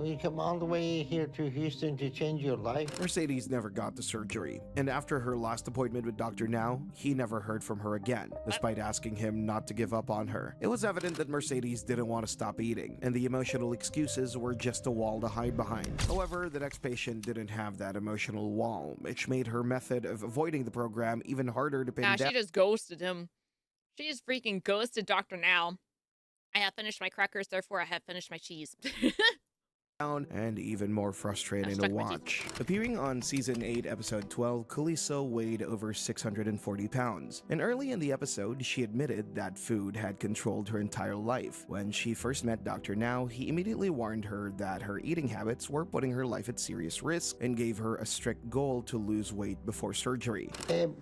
S4: You come all the way here to Houston to change your life?
S2: Mercedes never got the surgery, and after her last appointment with Dr. Now, he never heard from her again, despite asking him not to give up on her. It was evident that Mercedes didn't want to stop eating, and the emotional excuses were just a wall to hide behind. However, the next patient didn't have that emotional wall, which made her method of avoiding the program even harder to pin down.
S1: She just ghosted him. She just freaking ghosted Dr. Now. I have finished my crackers, therefore I have finished my cheese.
S2: And even more frustrating to watch. Appearing on Season 8, Episode 12, Kaliso weighed over 640 pounds. And early in the episode, she admitted that food had controlled her entire life. When she first met Dr. Now, he immediately warned her that her eating habits were putting her life at serious risk and gave her a strict goal to lose weight before surgery.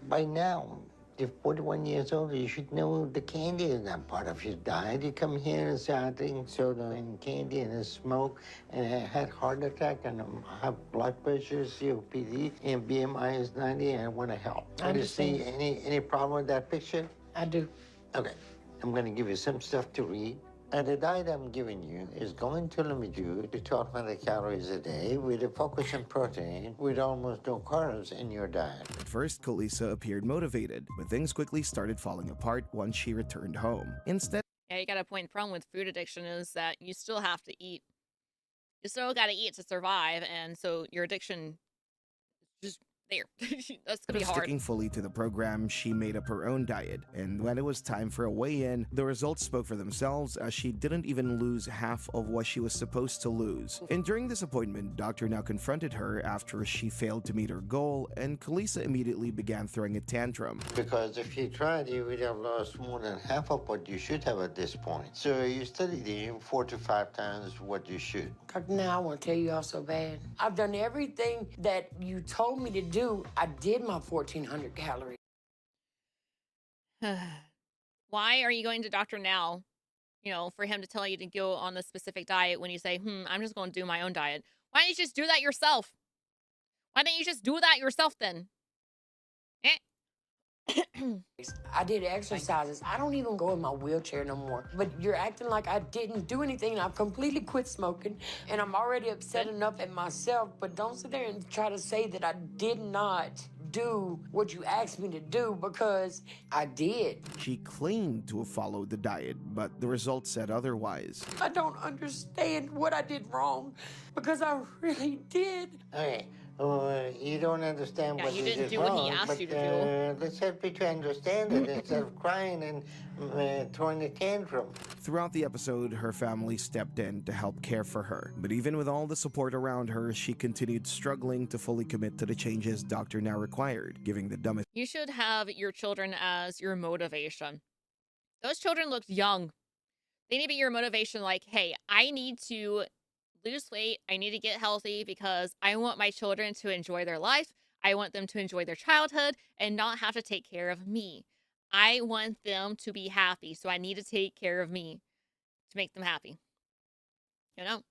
S4: By now, you're 41 years old, you should know the candy is not part of your diet. You come here and say, I drink soda and candy and I smoke, and I had heart attack and I have blood pressure, COPD, and BMI is 90, and I want to help.
S9: I
S4: Do you see
S9: understand.
S4: any problem with that picture?
S9: I do.
S4: Okay, I'm going to give you some stuff to read. And the diet I'm giving you is going to limit you to 1,200 calories a day with a focus on protein with almost no carbs in your diet.
S2: At first, Kalisa appeared motivated, but things quickly started falling apart once she returned home. Instead,
S1: Yeah, you got a point. The problem with food addiction is that you still have to eat. You still got to eat to survive, and so your addiction is just there. That's gonna be hard.
S2: sticking fully to the program, she made up her own diet, and when it was time for a weigh-in, the results spoke for themselves as she didn't even lose half of what she was supposed to lose. And during this appointment, Dr. Now confronted her after she failed to meet her goal, and Kalisa immediately began throwing a tantrum.
S4: Because if you tried, you would have lost more than half of what you should have at this point. So you studied eating 4 to 5 times what you should.
S9: Dr. Now, I want to tell you all so bad. I've done everything that you told me to do. I did my 1,400 calories.
S1: Why are you going to Dr. Now, for him to tell you to go on this specific diet when you say, I'm just going to do my own diet? Why don't you just do that yourself? Why don't you just do that yourself then?
S9: I did exercises. I don't even go in my wheelchair no more. But you're acting like I didn't do anything. I've completely quit smoking, and I'm already upset enough at myself. But don't sit there and try to say that I did not do what you asked me to do, because I did.
S2: She claimed to have followed the diet, but the results said otherwise.
S9: I don't understand what I did wrong, because I really did.
S4: Okay. You don't understand what
S1: you
S4: you
S1: didn't
S4: did
S1: do what
S4: wrong,
S1: he asked
S4: but,
S1: you to do.
S4: Let's help you to understand it instead of crying and throwing a tantrum.
S2: Throughout the episode, her family stepped in to help care for her. But even with all the support around her, she continued struggling to fully commit to the changes Dr. Now required, giving the dumbest.
S1: You should have your children as your motivation. Those children looked young. They need to be your motivation, like, hey, I need to lose weight. I need to get healthy because I want my children to enjoy their life. I want them to enjoy their childhood and not have to take care of me. I want them to be happy, so I need to take care of me to make them happy. You know?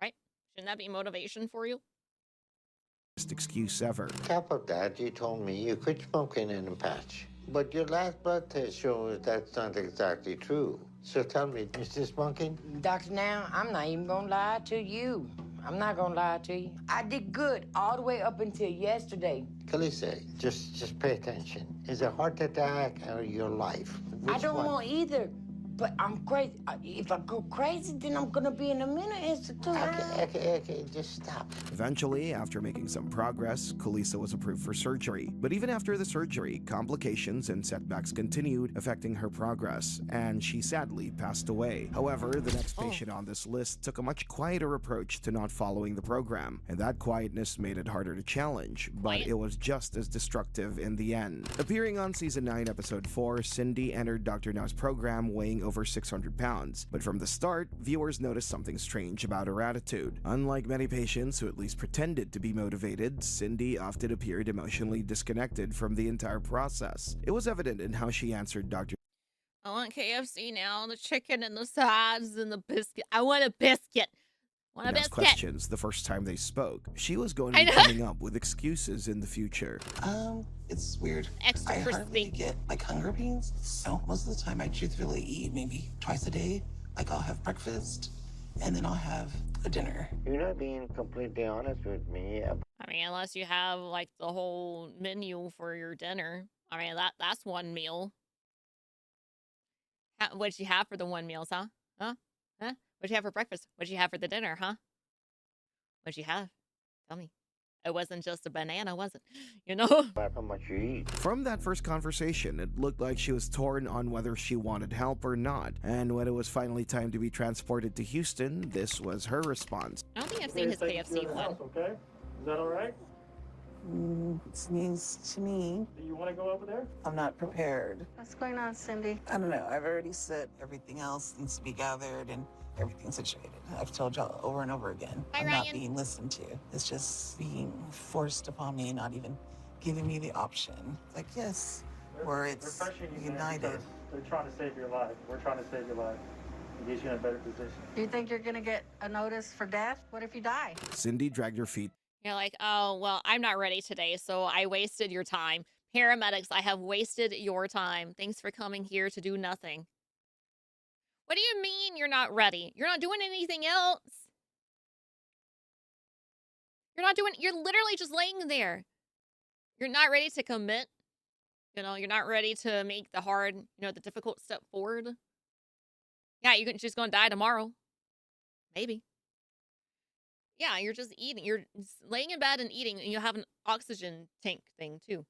S1: Right? Shouldn't that be motivation for you?
S2: Excuse ever.
S4: On top of that, you told me you quit smoking in a patch. But your last blood test shows that's not exactly true. So tell me, you still smoking?
S9: Doctor, now, I'm not even gonna lie to you. I'm not gonna lie to you. I did good all the way up until yesterday.
S4: Khaleesi, just pay attention. Is it a heart attack or your life?
S9: I don't
S4: one?
S9: want either, but I'm crazy. If I go crazy, then I'm gonna be in a mental institute.
S4: Okay, just stop.
S2: Eventually, after making some progress, Khaleesi was approved for surgery. But even after the surgery, complications and setbacks continued, affecting her progress, and she sadly passed away. However, the next patient on this list took a much quieter approach to not following the program, and that quietness made it harder to challenge, but it was just as destructive in the end. Appearing on Season 9, Episode 4, Cindy entered Dr. Now's program weighing over 600 pounds, but from the start, viewers noticed something strange about her attitude. Unlike many patients who at least pretended to be motivated, Cindy often appeared emotionally disconnected from the entire process. It was evident in how she answered Dr.
S1: I want KFC now, the chicken and the sides and the biscuit. I want a biscuit. Want a biscuit.
S2: questions the first time they spoke. She was going to be coming up with excuses in the future.
S6: It's weird.
S1: Extra
S6: I
S1: crispy.
S6: hardly get like hunger pains, so most of the time I truthfully eat maybe twice a day. Like I'll have breakfast, and then I'll have a dinner.
S4: You're not being completely honest with me.
S1: I mean, unless you have like the whole menu for your dinner. I mean, that's one meal. What'd you have for the one meals, huh? Huh? What'd you have for breakfast? What'd you have for the dinner, huh? What'd you have? Tell me. It wasn't just a banana, was it? You know?
S4: How much you eat.
S2: From that first conversation, it looked like she was torn on whether she wanted help or not. And when it was finally time to be transported to Houston, this was her response.
S1: I don't think I've seen his KFC one.
S11: Okay? Is that all right?
S6: It's news to me.
S11: Do you want to go over there?
S6: I'm not prepared.
S7: What's going on, Cindy?
S6: I don't know. I've already said everything else needs to be gathered and everything situated. I've told y'all over and over again.
S1: Hi,
S6: I'm
S1: Ryan.
S6: not being listened to. It's just being forced upon me, not even giving me the option. Like, yes, or it's
S11: They're pressuring you, man,
S6: united.
S11: because they're trying to save your life. We're trying to save your life and get you in a better position.
S7: Do you think you're gonna get a notice for death? What if you die?
S2: Cindy dragged her feet
S1: You're like, oh, well, I'm not ready today, so I wasted your time. Paramedics, I have wasted your time. Thanks for coming here to do nothing. What do you mean you're not ready? You're not doing anything else. You're literally just laying there. You're not ready to commit. You know, you're not ready to make the hard, the difficult step forward. Yeah, you're just going to die tomorrow. Maybe. Yeah, you're just eating. You're laying in bed and eating, and you have an oxygen tank thing, too.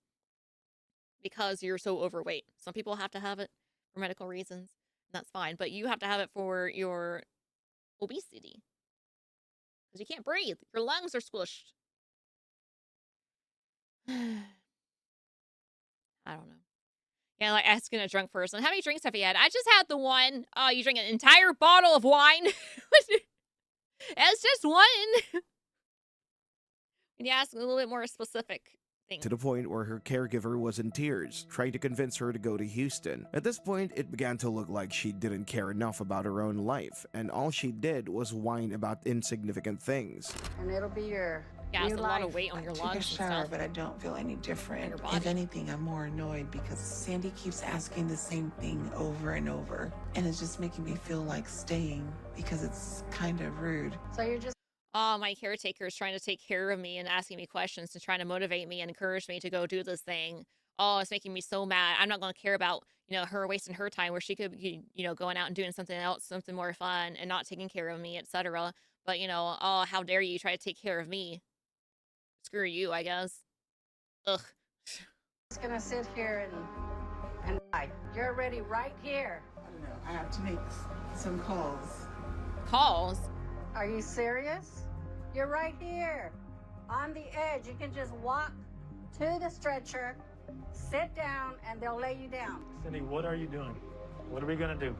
S1: Because you're so overweight. Some people have to have it for medical reasons. That's fine. But you have to have it for your obesity. Because you can't breathe. Your lungs are squished. I don't know. Yeah, like asking a drunk person, how many drinks have you had? I just had the one. Oh, you drink an entire bottle of wine? It's just one. When you ask a little bit more specific things.
S2: to the point where her caregiver was in tears, trying to convince her to go to Houston. At this point, it began to look like she didn't care enough about her own life, and all she did was whine about insignificant things.
S7: And it'll be your
S1: Yeah, it's
S7: new
S1: a lot
S7: life.
S1: of weight on your
S6: I
S1: lungs
S6: took a
S1: and
S6: shower,
S1: stuff.
S6: but I don't feel any different.
S1: Your body.
S6: If anything, I'm more annoyed because Sandy keeps asking the same thing over and over. And it's just making me feel like staying because it's kind of rude.
S7: So you're just
S1: Oh, my caretaker is trying to take care of me and asking me questions and trying to motivate me and encourage me to go do this thing. Oh, it's making me so mad. I'm not going to care about, her wasting her time where she could be, going out and doing something else, something more fun and not taking care of me, etc. But, oh, how dare you try to take care of me? Screw you, I guess. Ugh.
S7: gonna sit here and die. You're already right here.
S6: I don't know. I have to make some calls.
S1: Calls?
S7: Are you serious? You're right here on the edge. You can just walk to the stretcher, sit down, and they'll lay you down.
S11: Cindy, what are you doing? What are we gonna do?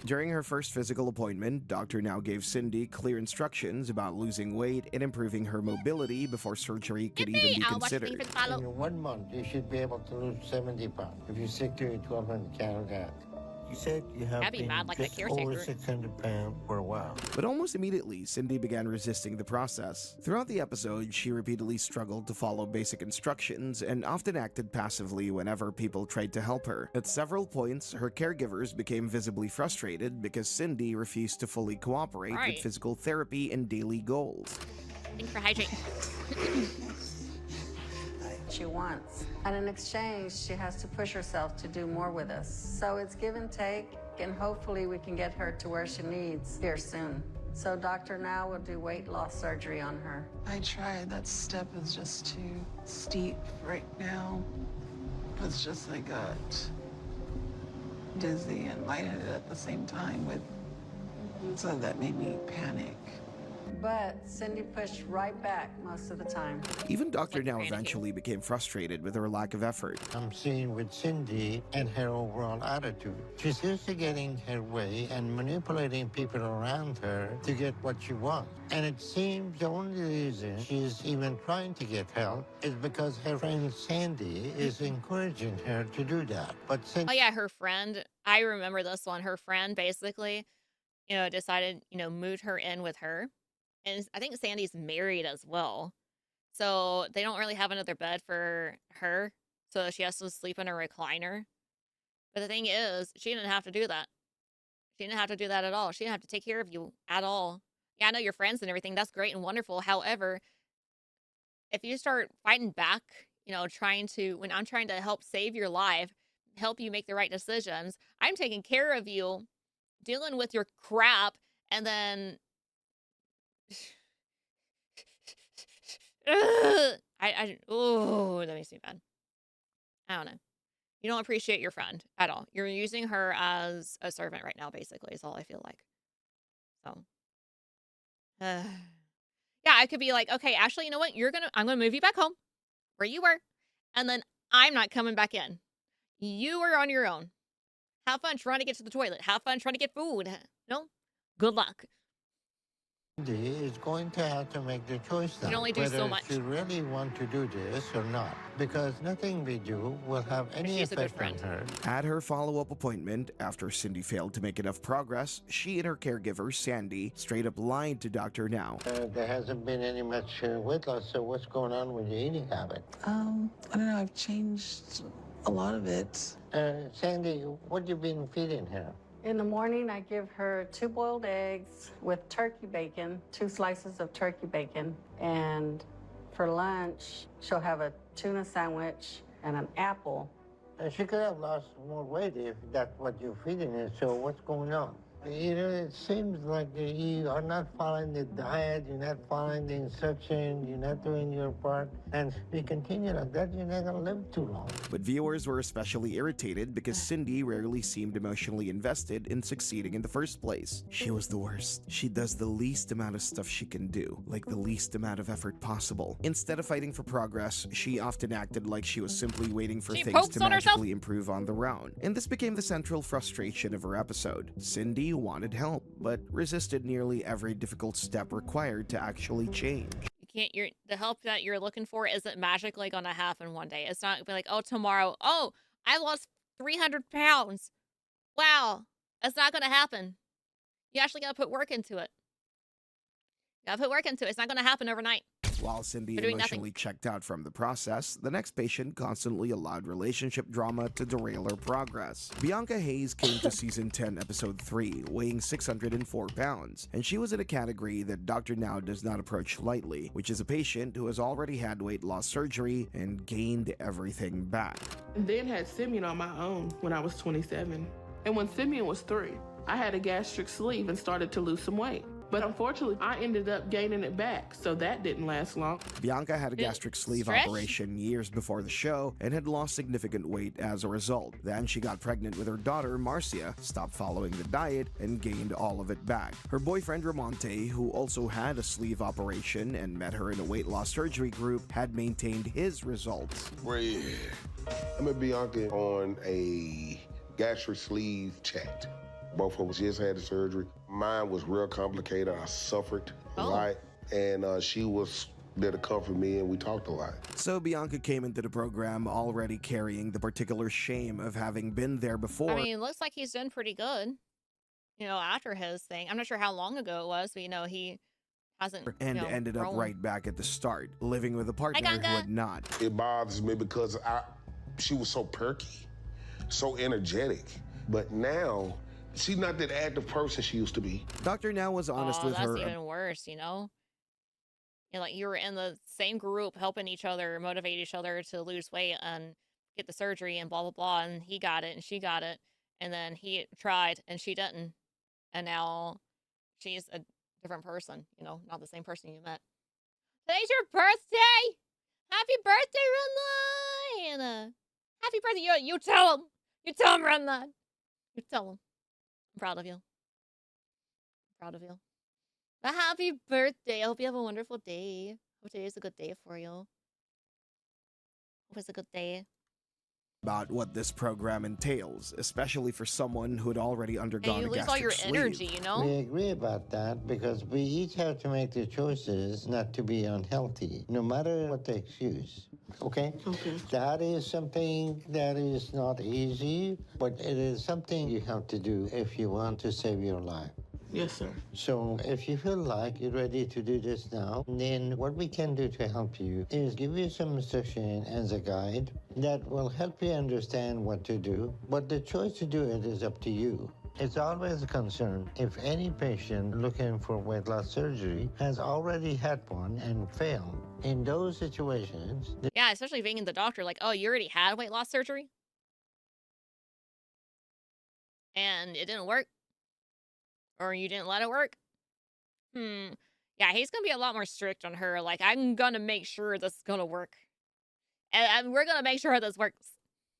S2: During her first physical appointment, Dr. Now gave Cindy clear instructions about losing weight and improving her mobility before surgery could even be
S1: I'll watch the
S2: considered.
S1: follow.
S4: In 1 month, you should be able to lose 70 pounds. If you stick to your 1,200 calorie diet. You said you have
S1: I'd be
S4: been
S1: mad like the
S4: just over
S1: caretaker.
S4: 600 pounds for a while.
S2: But almost immediately, Cindy began resisting the process. Throughout the episode, she repeatedly struggled to follow basic instructions and often acted passively whenever people tried to help her. At several points, her caregivers became visibly frustrated because Cindy refused to fully cooperate with physical therapy and daily goals.
S1: Thanks for hydrating.
S12: She wants. And in exchange, she has to push herself to do more with us. So it's give and take, and hopefully we can get her to where she needs here soon. So Dr. Now will do weight loss surgery on her.
S5: I tried. That step is just too steep right now. It's just I got dizzy and lightheaded at the same time so that made me panic.
S12: But Cindy pushed right back most of the time.
S2: Even Dr. Now eventually became frustrated with her lack of effort.
S4: I'm seeing with Cindy and her overall attitude. She's used to getting her way and manipulating people around her to get what she wants. And it seems the only reason she's even trying to get help is because her friend Sandy is encouraging her to do that. But
S1: Oh yeah, her friend, I remember this one. Her friend basically, decided, moved her in with her. And I think Sandy's married as well. So they don't really have another bed for her. So she has to sleep in a recliner. But the thing is, she didn't have to do that. She didn't have to do that at all. She didn't have to take care of you at all. Yeah, I know you're friends and everything. That's great and wonderful. However, if you start fighting back, when I'm trying to help save your life, help you make the right decisions, I'm taking care of you, dealing with your crap, and then that makes me mad. I don't know. You don't appreciate your friend at all. You're using her as a servant right now, basically, is all I feel like. So, yeah, I could be like, okay, Ashley, you know what? I'm gonna move you back home where you were, and then I'm not coming back in. You are on your own. Have fun trying to get to the toilet. Have fun trying to get food. No, good luck.
S4: Cindy is going to have to make the choice now,
S1: You can only do so much.
S4: whether she really want to do this or not, because nothing we do will have any effect on her.
S2: At her follow-up appointment, after Cindy failed to make enough progress, she and her caregiver, Sandy, straight up lied to Dr. Now.
S4: There hasn't been any much weight loss, so what's going on with your eating habit?
S5: I don't know. I've changed a lot of it.
S4: Sandy, what you been feeding her?
S12: In the morning, I give her 2 boiled eggs with turkey bacon, 2 slices of turkey bacon. And for lunch, she'll have a tuna sandwich and an apple.
S4: She could have lost more weight if that's what you're feeding her, so what's going on? It seems like you are not following the diet, you're not following the instruction, you're not doing your part, and if you continue like that, you're not gonna live too long.
S2: But viewers were especially irritated because Cindy rarely seemed emotionally invested in succeeding in the first place. She was the worst. She does the least amount of stuff she can do, like the least amount of effort possible. Instead of fighting for progress, she often acted like she was simply waiting for things to magically improve on their own. And this became the central frustration of her episode. Cindy wanted help, but resisted nearly every difficult step required to actually change.
S1: The help that you're looking for isn't magically gonna happen one day. It's not gonna be like, oh, tomorrow, oh, I lost 300 pounds. Wow, that's not gonna happen. You actually gotta put work into it. You gotta put work into it. It's not gonna happen overnight.
S2: While Cindy emotionally checked out from the process, the next patient constantly allowed relationship drama to derail her progress. Bianca Hayes came to season 10, episode 3, weighing 604 pounds, and she was in a category that Dr. Now does not approach lightly, which is a patient who has already had weight loss surgery and gained everything back.
S13: And then had Simeon on my own when I was 27. And when Simeon was 3, I had a gastric sleeve and started to lose some weight. But unfortunately, I ended up gaining it back, so that didn't last long.
S2: Bianca had a gastric sleeve operation years before the show and had lost significant weight as a result. Then she got pregnant with her daughter, Marcia, stopped following the diet, and gained all of it back. Her boyfriend, Ramonte, who also had a sleeve operation and met her in a weight loss surgery group, had maintained his results.
S14: I met Bianca on a gastric sleeve chat. Both of us just had the surgery. Mine was real complicated. I suffered a lot, and she was there to comfort me, and we talked a lot.
S2: So Bianca came into the program already carrying the particular shame of having been there before.
S1: I mean, it looks like he's done pretty good, you know, after his thing. I'm not sure how long ago it was, but, you know, he hasn't,
S2: and
S1: you know,
S2: ended up
S1: grown.
S2: right back at the start, living with a partner who had not.
S14: It bothers me because she was so perky, so energetic, but now she's not that active person she used to be.
S2: Dr. Now was honest with her.
S1: That's even worse, you know? You know, like, you were in the same group helping each other, motivate each other to lose weight and get the surgery and blah, blah, blah. And he got it and she got it. And then he tried and she didn't. And now she's a different person, you know, not the same person you met. Today's your birthday! Happy birthday, Runline! Happy birthday. You tell him. You tell him, Runline. You tell him. I'm proud of you. I'm proud of you. A happy birthday. I hope you have a wonderful day. Hope today is a good day for you. Hope it's a good day.
S2: About what this program entails, especially for someone who had already undergone
S1: and you
S2: a
S1: lose all your
S2: gastric
S1: energy,
S2: sleeve.
S1: you know?
S4: We agree about that because we each have to make the choices not to be unhealthy, no matter what the excuse. Okay?
S13: Okay.
S4: That is something that is not easy, but it is something you have to do if you want to save your life.
S13: Yes, sir.
S4: So if you feel like you're ready to do this now, then what we can do to help you is give you some instruction as a guide that will help you understand what to do. But the choice to do it is up to you. It's always a concern if any patient looking for weight loss surgery has already had one and failed. In those situations...
S1: Yeah, especially being the doctor, like, oh, you already had weight loss surgery? And it didn't work? Or you didn't let it work? Yeah, he's gonna be a lot more strict on her. Like, I'm gonna make sure this is gonna work. And we're gonna make sure this works.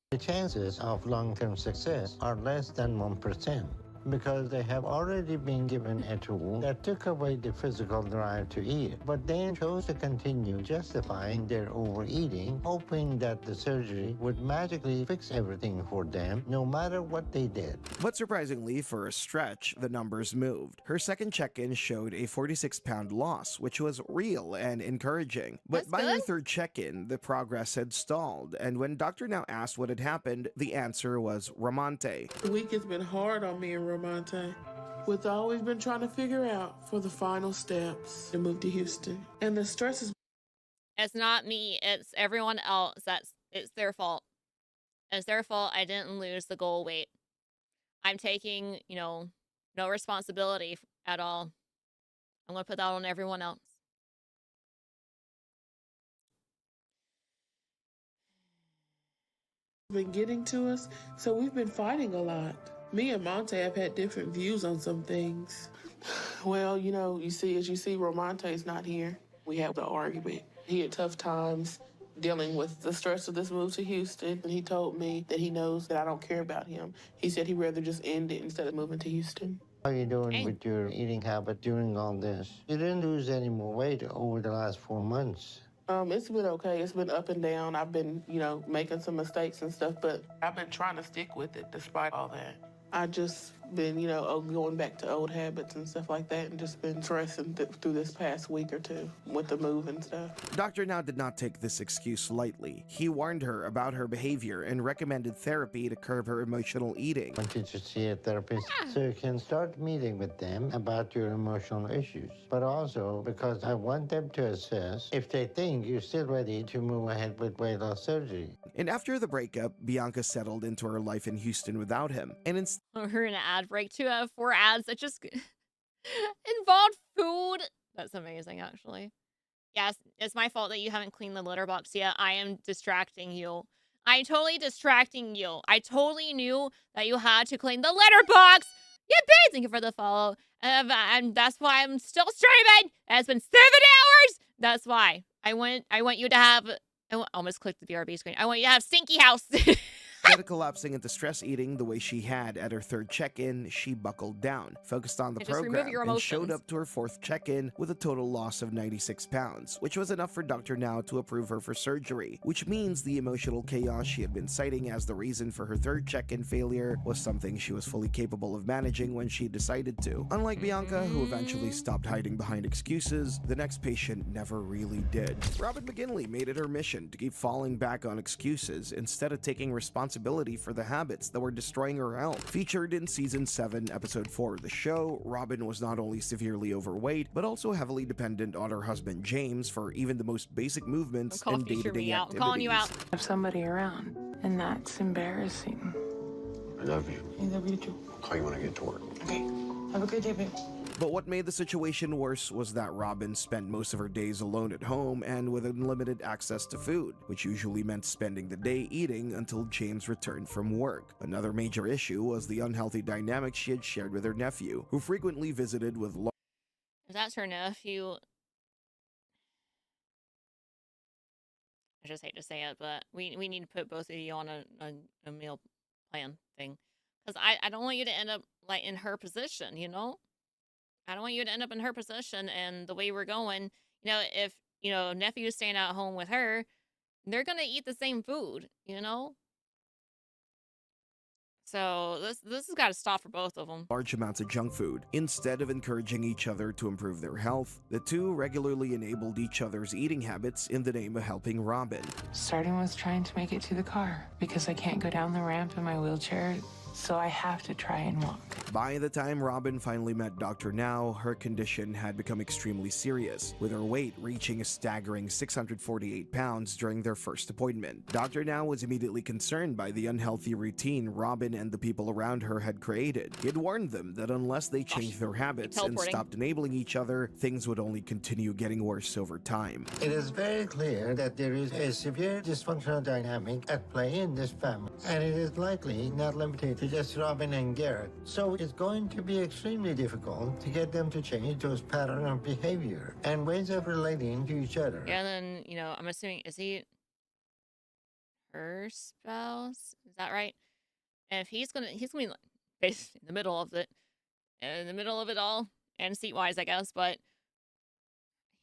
S4: The chances of long-term success are less than 1%. Because they have already been given a tool that took away the physical drive to eat, but then chose to continue justifying their overeating, hoping that the surgery would magically fix everything for them, no matter what they did.
S2: But surprisingly, for a stretch, the numbers moved. Her second check-in showed a 46-pound loss, which was real and encouraging. But by her third check-in, the progress had stalled, and when Dr. Now asked what had happened, the answer was Ramante.
S13: The week has been hard on me and Ramante, with all we've been trying to figure out for the final steps to move to Houston. And the stress is...
S1: It's not me. It's everyone else. It's their fault. It's their fault I didn't lose the goal weight. I'm taking, you know, no responsibility at all. I'm going to put that on everyone else.
S13: Been getting to us, so we've been fighting a lot. Me and Monte have had different views on some things. Well, you know, as you see, Ramonte's not here. We have the argument. He had tough times dealing with the stress of this move to Houston, and he told me that he knows that I don't care about him. He said he'd rather just end it instead of moving to Houston.
S4: How are you doing with your eating habit during all this? You didn't lose any more weight over the last 4 months.
S13: It's been okay. It's been up and down. I've been, you know, making some mistakes and stuff, but I've been trying to stick with it despite all that. I just been, you know, going back to old habits and stuff like that, and just been stressing through this past week or two with the move and stuff.
S2: Dr. Now did not take this excuse lightly. He warned her about her behavior and recommended therapy to curb her emotional eating.
S4: I want you to see a therapist so you can start meeting with them about your emotional issues. But also because I want them to assess if they think you're still ready to move ahead with weight loss surgery.
S2: And after the breakup, Bianca settled into her life in Houston without him. And
S1: We're in an ad break. 2 out of 4 ads that just involved food. That's amazing, actually. Yes, it's my fault that you haven't cleaned the litter box yet. I am distracting you. I'm totally distracting you. I totally knew that you had to clean the litter box. Yeah, babe, thank you for the follow. And that's why I'm still streaming. It's been 7 hours. That's why. I want you to have... I almost clicked the BRB screen. I want you to have Stinky House.
S2: Instead of collapsing into stress eating the way she had at her third check-in, she buckled down, focused on the
S1: Just remove
S2: program,
S1: your
S2: and showed
S1: emotions.
S2: up to her fourth check-in with a total loss of 96 pounds, which was enough for Dr. Now to approve her for surgery, which means the emotional chaos she had been citing as the reason for her third check-in failure was something she was fully capable of managing when she decided to. Unlike Bianca, who eventually stopped hiding behind excuses, the next patient never really did. Robin McGinley made it her mission to keep falling back on excuses instead of taking responsibility for the habits that were destroying her health. Featured in Season 7, Episode 4 of the show, Robin was not only severely overweight, but also heavily dependent on her husband James for even the most basic movements and day-to-day activities.
S1: I'm calling you out.
S15: Have somebody around, and that's embarrassing.
S16: I love you.
S15: I love you too.
S16: I'll call you when I get to work.
S15: Okay. Have a good day, babe.
S2: But what made the situation worse was that Robin spent most of her days alone at home and with unlimited access to food, which usually meant spending the day eating until James returned from work. Another major issue was the unhealthy dynamic she had shared with her nephew, who frequently visited with
S1: If that's her nephew, I just hate to say it, but we need to put both of you on a meal plan thing. Because I don't want you to end up like in her position, you know? I don't want you to end up in her position, and the way we're going, you know, if, you know, nephew is staying at home with her, they're going to eat the same food, you know? So this has got to stop for both of them.
S2: large amounts of junk food. Instead of encouraging each other to improve their health, the two regularly enabled each other's eating habits in the name of helping Robin.
S15: Starting with trying to make it to the car because I can't go down the ramp in my wheelchair, so I have to try and walk.
S2: By the time Robin finally met Dr. Now, her condition had become extremely serious, with her weight reaching a staggering 648 pounds during their first appointment. Dr. Now was immediately concerned by the unhealthy routine Robin and the people around her had created. He had warned them that unless they changed their habits and stopped enabling each other, things would only continue getting worse over time.
S4: It is very clear that there is a severe dysfunctional dynamic at play in this family, and it is likely not limited to just Robin and Garrett. So it's going to be extremely difficult to get them to change those patterns of behavior and ways of relating to each other.
S1: Yeah, and then, you know, I'm assuming, is he her spouse? Is that right? And if he's gonna be like basically in the middle of it all, and seat-wise, I guess, but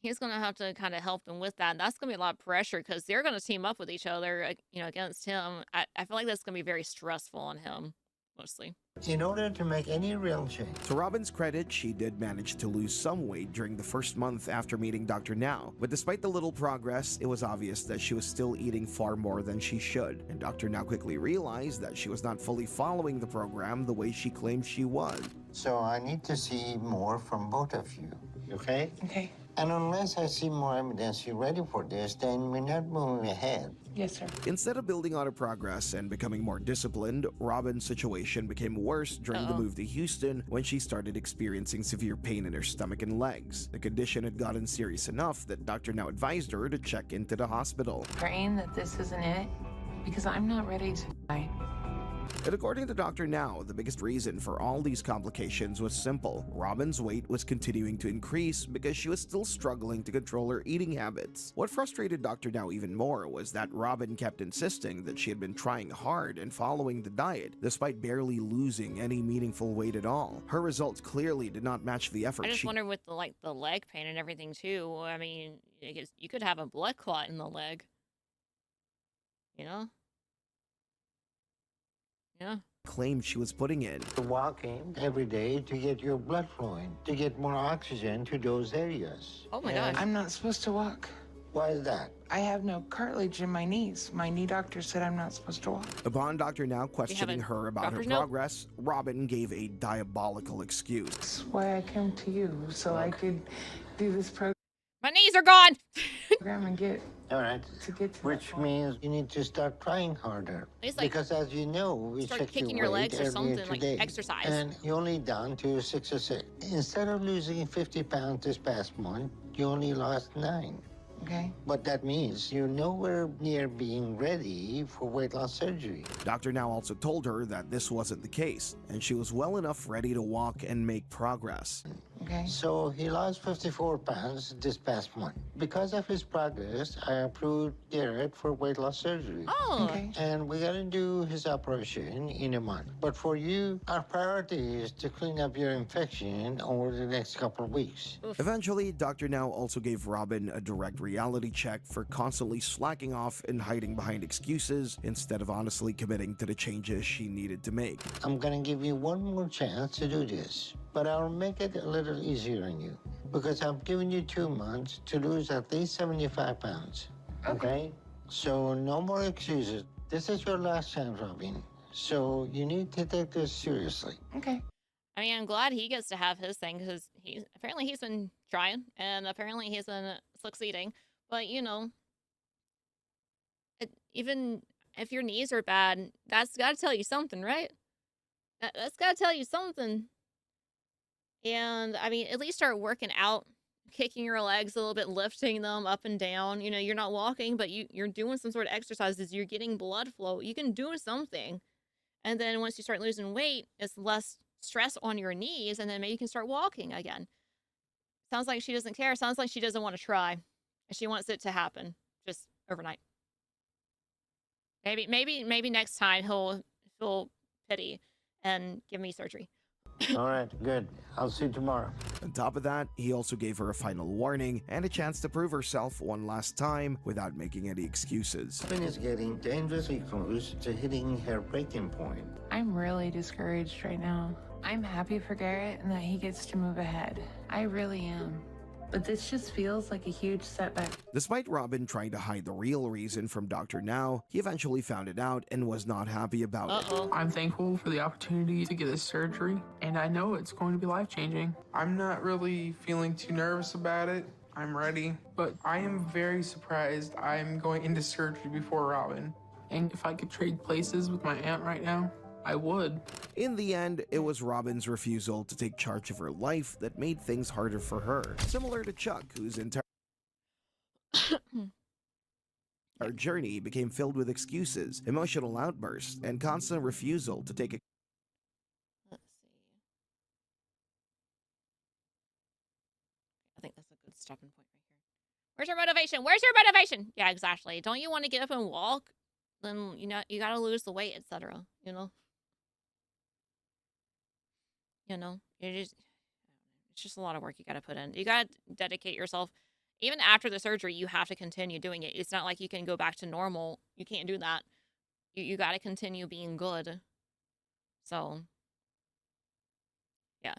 S1: he's gonna have to kind of help them with that. And that's gonna be a lot of pressure because they're gonna team up with each other, you know, against him. I feel like that's gonna be very stressful on him, mostly.
S4: In order to make any real change.
S2: To Robin's credit, she did manage to lose some weight during the first month after meeting Dr. Now, but despite the little progress, it was obvious that she was still eating far more than she should, and Dr. Now quickly realized that she was not fully following the program the way she claimed she was.
S4: So I need to see more from both of you, okay?
S15: Okay.
S4: And unless I see more evidence you're ready for this, then we're not moving ahead.
S15: Yes, sir.
S2: Instead of building on her progress and becoming more disciplined, Robin's situation became worse during the move to Houston when she started experiencing severe pain in her stomach and legs. The condition had gotten serious enough that Dr. Now advised her to check into the hospital.
S15: Praying that this isn't it, because I'm not ready to die.
S2: And according to Dr. Now, the biggest reason for all these complications was simple. Robin's weight was continuing to increase because she was still struggling to control her eating habits. What frustrated Dr. Now even more was that Robin kept insisting that she had been trying hard and following the diet, despite barely losing any meaningful weight at all. Her results clearly did not match the effort
S1: I just wonder with the leg pain and everything too. I mean, you could have a blood clot in the leg. You know? Yeah.
S2: Claimed she was putting in.
S4: Walking every day to get your blood flowing, to get more oxygen to those areas.
S1: Oh my gosh.
S15: I'm not supposed to walk.
S4: Why is that?
S15: I have no cartilage in my knees. My knee doctor said I'm not supposed to walk.
S2: Upon Dr. Now questioning her about her progress, Robin gave a diabolical excuse.
S15: That's why I came to you, so I could do this program.
S1: My knees are gone!
S15: And get
S4: all right.
S15: To get to
S4: which means you need to start trying harder. Because as you know, we checked
S1: kicking
S4: your
S1: your
S4: weight
S1: legs or something,
S4: today,
S1: like exercise.
S4: And you're only down to 6 or 6. Instead of losing 50 pounds this past month, you only lost 9.
S15: Okay.
S4: But that means you're nowhere near being ready for weight loss surgery.
S2: Dr. Now also told her that this wasn't the case, and she was well enough ready to walk and make progress.
S15: Okay.
S4: So he lost 54 pounds this past month. Because of his progress, I approved Garrett for weight loss surgery.
S1: Oh.
S15: Okay.
S4: And we're gonna do his operation in a month. But for you, our priority is to clean up your infection over the next couple of weeks.
S2: Eventually, Dr. Now also gave Robin a direct reality check for constantly slacking off and hiding behind excuses instead of honestly committing to the changes she needed to make.
S4: I'm gonna give you one more chance to do this, but I'll make it a little easier on you because I'm giving you 2 months to lose at least 75 pounds. Okay? So no more excuses. This is your last chance, Robin. So you need to take this seriously.
S15: Okay.
S1: I mean, I'm glad he gets to have his thing because he's been trying and apparently he's been succeeding. But you know, even if your knees are bad, that's got to tell you something, right? That's got to tell you something. And I mean, at least start working out, kicking your legs a little bit, lifting them up and down. You know, you're not walking, but you're doing some sort of exercises. You're getting blood flow. You can do something. And then once you start losing weight, it's less stress on your knees, and then maybe you can start walking again. Sounds like she doesn't care. Sounds like she doesn't want to try. She wants it to happen just overnight. Maybe next time he'll feel pity and give me surgery.
S4: All right, good. I'll see you tomorrow.
S2: On top of that, he also gave her a final warning and a chance to prove herself one last time without making any excuses.
S4: Robin is getting dangerously close to hitting her breaking point.
S15: I'm really discouraged right now. I'm happy for Garrett and that he gets to move ahead. I really am. But this just feels like a huge setback.
S2: Despite Robin trying to hide the real reason from Dr. Now, he eventually found it out and was not happy about it.
S13: I'm thankful for the opportunity to get this surgery, and I know it's going to be life-changing.
S17: I'm not really feeling too nervous about it. I'm ready, but I am very surprised I'm going into surgery before Robin.
S13: And if I could trade places with my aunt right now, I would.
S2: In the end, it was Robin's refusal to take charge of her life that made things harder for her. Similar to Chuck, whose entire journey became filled with excuses, emotional outbursts, and constant refusal to take a
S1: Let's see. I think that's a good stopping point right here. Where's your motivation? Where's your motivation? Yeah, exactly. Don't you want to get up and walk? Then, you know, you got to lose the weight, etc. You know? You know, it's just a lot of work you got to put in. You got to dedicate yourself. Even after the surgery, you have to continue doing it. It's not like you can go back to normal. You can't do that. You got to continue being good. So, yeah.